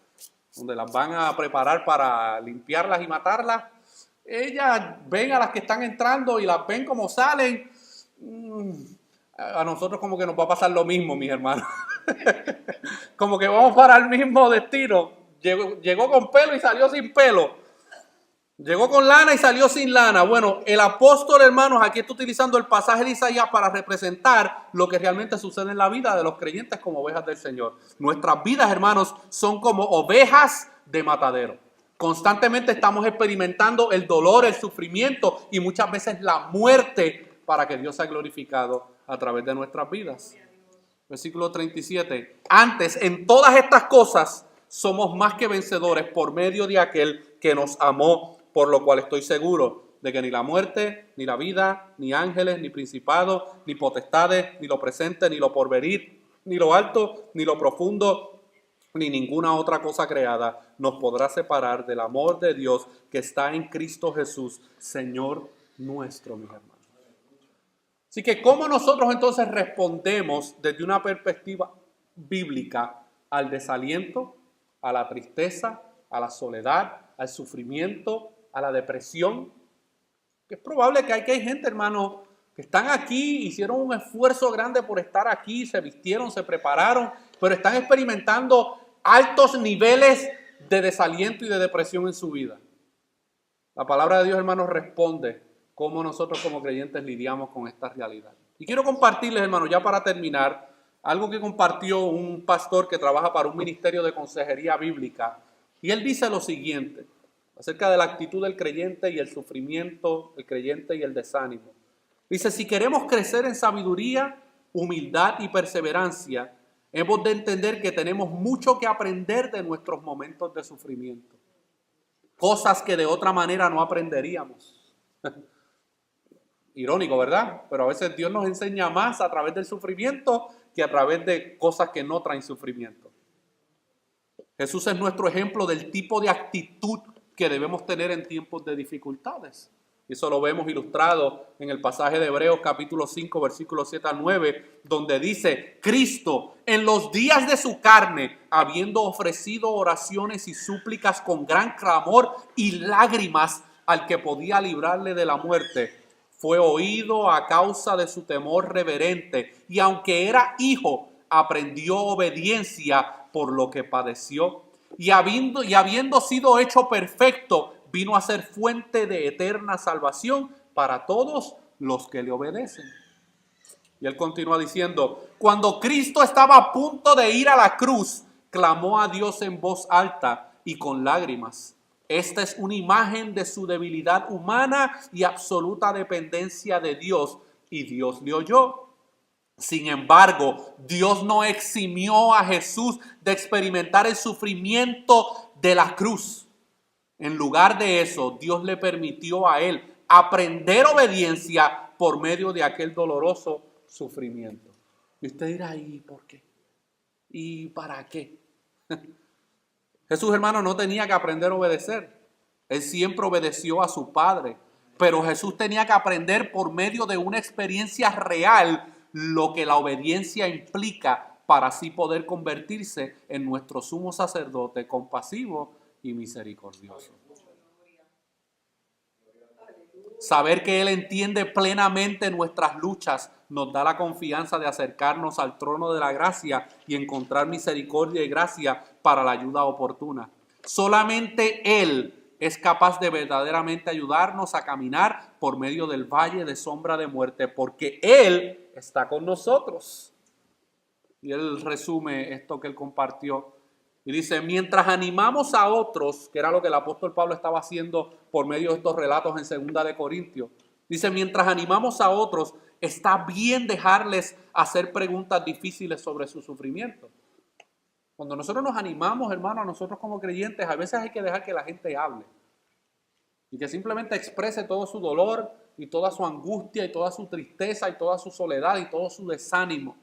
donde las van a preparar para limpiarlas y matarlas. Ellas ven a las que están entrando y las ven como salen. A nosotros como que nos va a pasar lo mismo, mis hermanos. Como que vamos para el mismo destino. Llegó con pelo y salió sin pelo. Llegó con lana y salió sin lana. Bueno, el apóstol, hermanos, aquí está utilizando el pasaje de Isaías para representar lo que realmente sucede en la vida de los creyentes como ovejas del Señor. Nuestras vidas, hermanos, son como ovejas de matadero. Constantemente estamos experimentando el dolor, el sufrimiento y muchas veces la muerte para que Dios sea glorificado a través de nuestras vidas. Versículo 37. Antes, en todas estas cosas, somos más que vencedores por medio de aquel que nos amó. Por lo cual estoy seguro de que ni la muerte, ni la vida, ni ángeles, ni principados, ni potestades, ni lo presente, ni lo porvenir, ni lo alto, ni lo profundo, ni ninguna otra cosa creada nos podrá separar del amor de Dios que está en Cristo Jesús, Señor nuestro, mis hermanos. Así que, ¿cómo nosotros entonces respondemos desde una perspectiva bíblica al desaliento, a la tristeza, a la soledad, al sufrimiento, a la depresión? Que es probable que hay gente, hermano, que están aquí, hicieron un esfuerzo grande por estar aquí, se vistieron, se prepararon, pero están experimentando altos niveles de desaliento y de depresión en su vida. La palabra de Dios, hermanos, responde cómo nosotros como creyentes lidiamos con esta realidad. Y quiero compartirles, hermanos, ya para terminar, algo que compartió un pastor que trabaja para un ministerio de consejería bíblica. Y él dice lo siguiente, acerca de la actitud del creyente y el sufrimiento, el creyente y el desánimo. Dice, si queremos crecer en sabiduría, humildad y perseverancia, hemos de entender que tenemos mucho que aprender de nuestros momentos de sufrimiento. Cosas que de otra manera no aprenderíamos. Irónico, ¿verdad? Pero a veces Dios nos enseña más a través del sufrimiento que a través de cosas que no traen sufrimiento. Jesús es nuestro ejemplo del tipo de actitud que debemos tener en tiempos de dificultades. Y eso lo vemos ilustrado en el pasaje de Hebreos capítulo 5, versículos 7 al 9, donde dice, Cristo en los días de su carne, habiendo ofrecido oraciones y súplicas con gran clamor y lágrimas al que podía librarle de la muerte, fue oído a causa de su temor reverente, y aunque era hijo, aprendió obediencia por lo que padeció. Y habiendo sido hecho perfecto, vino a ser fuente de eterna salvación para todos los que le obedecen. Y él continúa diciendo, cuando Cristo estaba a punto de ir a la cruz, clamó a Dios en voz alta y con lágrimas. Esta es una imagen de su debilidad humana y absoluta dependencia de Dios, y Dios le oyó. Sin embargo, Dios no eximió a Jesús de experimentar el sufrimiento de la cruz. En lugar de eso, Dios le permitió a él aprender obediencia por medio de aquel doloroso sufrimiento. Y usted dirá, ¿y por qué? ¿Y para qué? Jesús, hermano, no tenía que aprender a obedecer. Él siempre obedeció a su Padre. Pero Jesús tenía que aprender por medio de una experiencia real lo que la obediencia implica para así poder convertirse en nuestro sumo sacerdote compasivo y misericordioso. Saber que Él entiende plenamente nuestras luchas nos da la confianza de acercarnos al trono de la gracia y encontrar misericordia y gracia para la ayuda oportuna. Solamente Él es capaz de verdaderamente ayudarnos a caminar por medio del valle de sombra de muerte, porque Él está con nosotros. Y Él resume esto que Él compartió. Y dice, mientras animamos a otros, que era lo que el apóstol Pablo estaba haciendo por medio de estos relatos en 2 de Corintios. Dice, mientras animamos a otros, está bien dejarles hacer preguntas difíciles sobre su sufrimiento. Cuando nosotros nos animamos, hermano, a nosotros como creyentes, a veces hay que dejar que la gente hable. Y que simplemente exprese todo su dolor y toda su angustia y toda su tristeza y toda su soledad y todo su desánimo.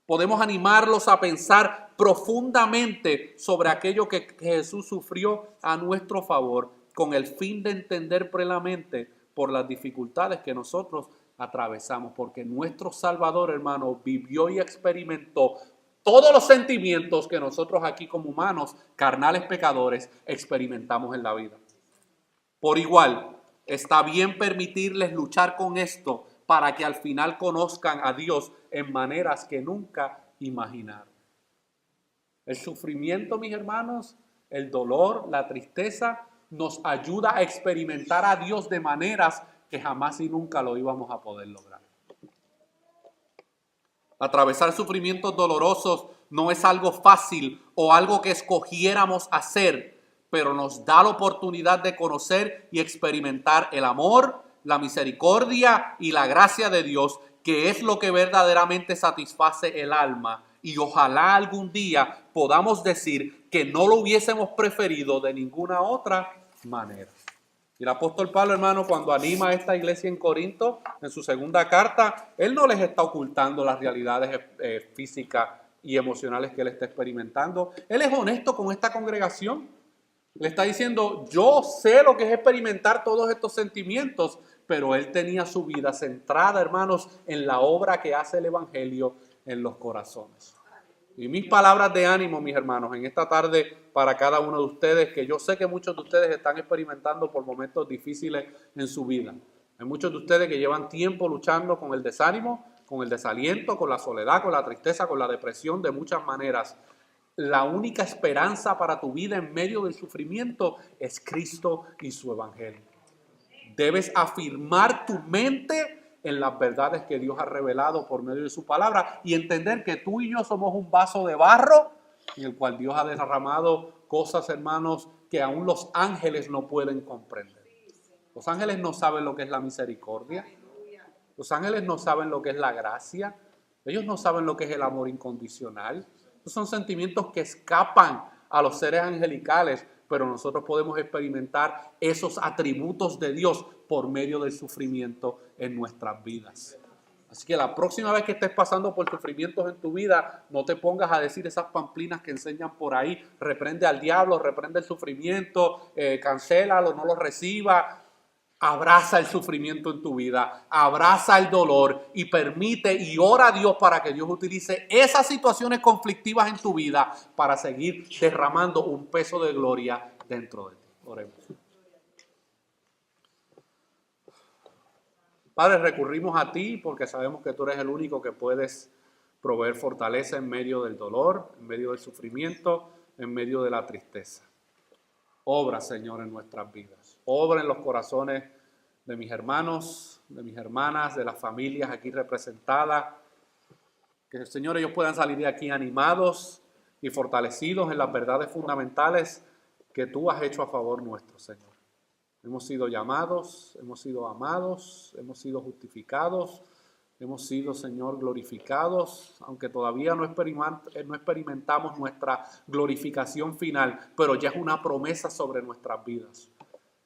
Podemos animarlos a pensar profundamente sobre aquello que Jesús sufrió a nuestro favor, con el fin de entender plenamente por las dificultades que nosotros atravesamos, porque nuestro Salvador, hermano, vivió y experimentó todos los sentimientos que nosotros aquí como humanos, carnales pecadores, experimentamos en la vida. Por igual, está bien permitirles luchar con esto para que al final conozcan a Dios en maneras que nunca imaginaron. El sufrimiento, mis hermanos, el dolor, la tristeza, nos ayuda a experimentar a Dios de maneras que jamás y nunca lo íbamos a poder lograr. Atravesar sufrimientos dolorosos no es algo fácil o algo que escogiéramos hacer, pero nos da la oportunidad de conocer y experimentar el amor, la misericordia y la gracia de Dios, que es lo que verdaderamente satisface el alma. Y ojalá algún día podamos decir que no lo hubiésemos preferido de ninguna otra manera. Y el apóstol Pablo, hermano, cuando anima a esta iglesia en Corinto, en su segunda carta, él no les está ocultando las realidades físicas y emocionales que él está experimentando. Él es honesto con esta congregación. Le está diciendo, yo sé lo que es experimentar todos estos sentimientos, pero él tenía su vida centrada, hermanos, en la obra que hace el Evangelio en los corazones. Y mis palabras de ánimo, mis hermanos, en esta tarde para cada uno de ustedes, que yo sé que muchos de ustedes están experimentando por momentos difíciles en su vida. Hay muchos de ustedes que llevan tiempo luchando con el desánimo, con el desaliento, con la soledad, con la tristeza, con la depresión, de muchas maneras. La única esperanza para tu vida en medio del sufrimiento es Cristo y su Evangelio. Debes afirmar tu mente en las verdades que Dios ha revelado por medio de su palabra y entender que tú y yo somos un vaso de barro en el cual Dios ha derramado cosas, hermanos, que aún los ángeles no pueden comprender. Los ángeles no saben lo que es la misericordia. Los ángeles no saben lo que es la gracia. Ellos no saben lo que es el amor incondicional. Esos son sentimientos que escapan a los seres angelicales, pero nosotros podemos experimentar esos atributos de Dios por medio del sufrimiento en nuestras vidas. Así que la próxima vez que estés pasando por sufrimientos en tu vida, no te pongas a decir esas pamplinas que enseñan por ahí, reprende al diablo, reprende el sufrimiento, cancélalo, no lo reciba. Abraza el sufrimiento en tu vida, abraza el dolor y permite y ora a Dios para que Dios utilice esas situaciones conflictivas en tu vida para seguir derramando un peso de gloria dentro de ti. Oremos. Padre, recurrimos a ti porque sabemos que tú eres el único que puedes proveer fortaleza en medio del dolor, en medio del sufrimiento, en medio de la tristeza. Obra, Señor, en nuestras vidas. Obra en los corazones de mis hermanos, de mis hermanas, de las familias aquí representadas. Que, Señor, ellos puedan salir de aquí animados y fortalecidos en las verdades fundamentales que tú has hecho a favor nuestro, Señor. Hemos sido llamados, hemos sido amados, hemos sido justificados, hemos sido, Señor, glorificados, aunque todavía no experimentamos nuestra glorificación final, pero ya es una promesa sobre nuestras vidas.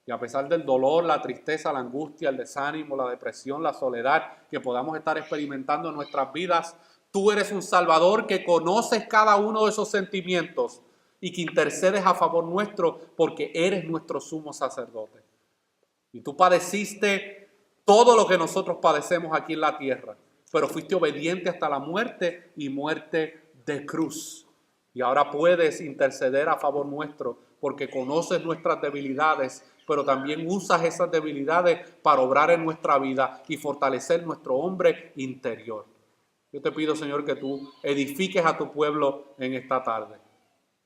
Y a pesar del dolor, la tristeza, la angustia, el desánimo, la depresión, la soledad que podamos estar experimentando en nuestras vidas, tú eres un Salvador que conoces cada uno de esos sentimientos y que intercedes a favor nuestro porque eres nuestro sumo sacerdote. Y tú padeciste todo lo que nosotros padecemos aquí en la tierra, pero fuiste obediente hasta la muerte y muerte de cruz. Y ahora puedes interceder a favor nuestro porque conoces nuestras debilidades, pero también usas esas debilidades para obrar en nuestra vida y fortalecer nuestro hombre interior. Yo te pido, Señor, que tú edifiques a tu pueblo en esta tarde.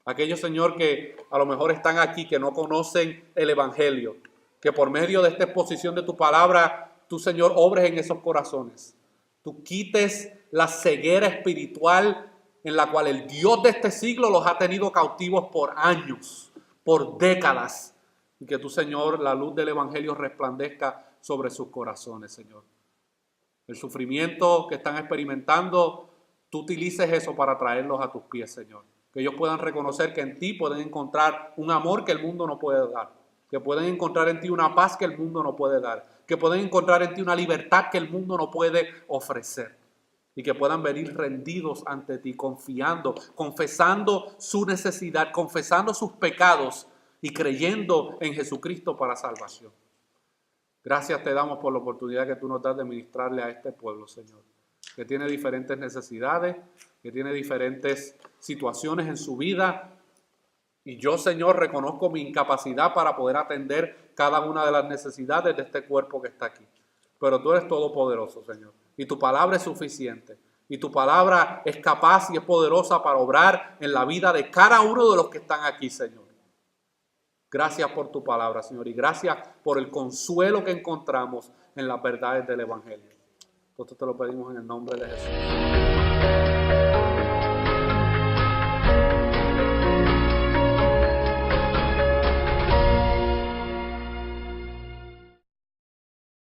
Aquellos, Señor, que a lo mejor están aquí, que no conocen el Evangelio, que por medio de esta exposición de tu palabra, tú, Señor, obres en esos corazones. Tú quites la ceguera espiritual en la cual el Dios de este siglo los ha tenido cautivos por años, por décadas. Y que tú, Señor, la luz del Evangelio resplandezca sobre sus corazones, Señor. El sufrimiento que están experimentando, tú utilices eso para traerlos a tus pies, Señor. Que ellos puedan reconocer que en ti pueden encontrar un amor que el mundo no puede dar. Que pueden encontrar en ti una paz que el mundo no puede dar. Que pueden encontrar en ti una libertad que el mundo no puede ofrecer. Y que puedan venir rendidos ante ti, confiando, confesando su necesidad, confesando sus pecados y creyendo en Jesucristo para salvación. Gracias te damos por la oportunidad que tú nos das de ministrarle a este pueblo, Señor, que tiene diferentes necesidades, que tiene diferentes situaciones en su vida. Y yo, Señor, reconozco mi incapacidad para poder atender cada una de las necesidades de este cuerpo que está aquí. Pero tú eres todopoderoso, Señor, y tu palabra es suficiente. Y tu palabra es capaz y es poderosa para obrar en la vida de cada uno de los que están aquí, Señor. Gracias por tu palabra, Señor, y gracias por el consuelo que encontramos en las verdades del Evangelio. Nosotros te lo pedimos en el nombre de Jesús.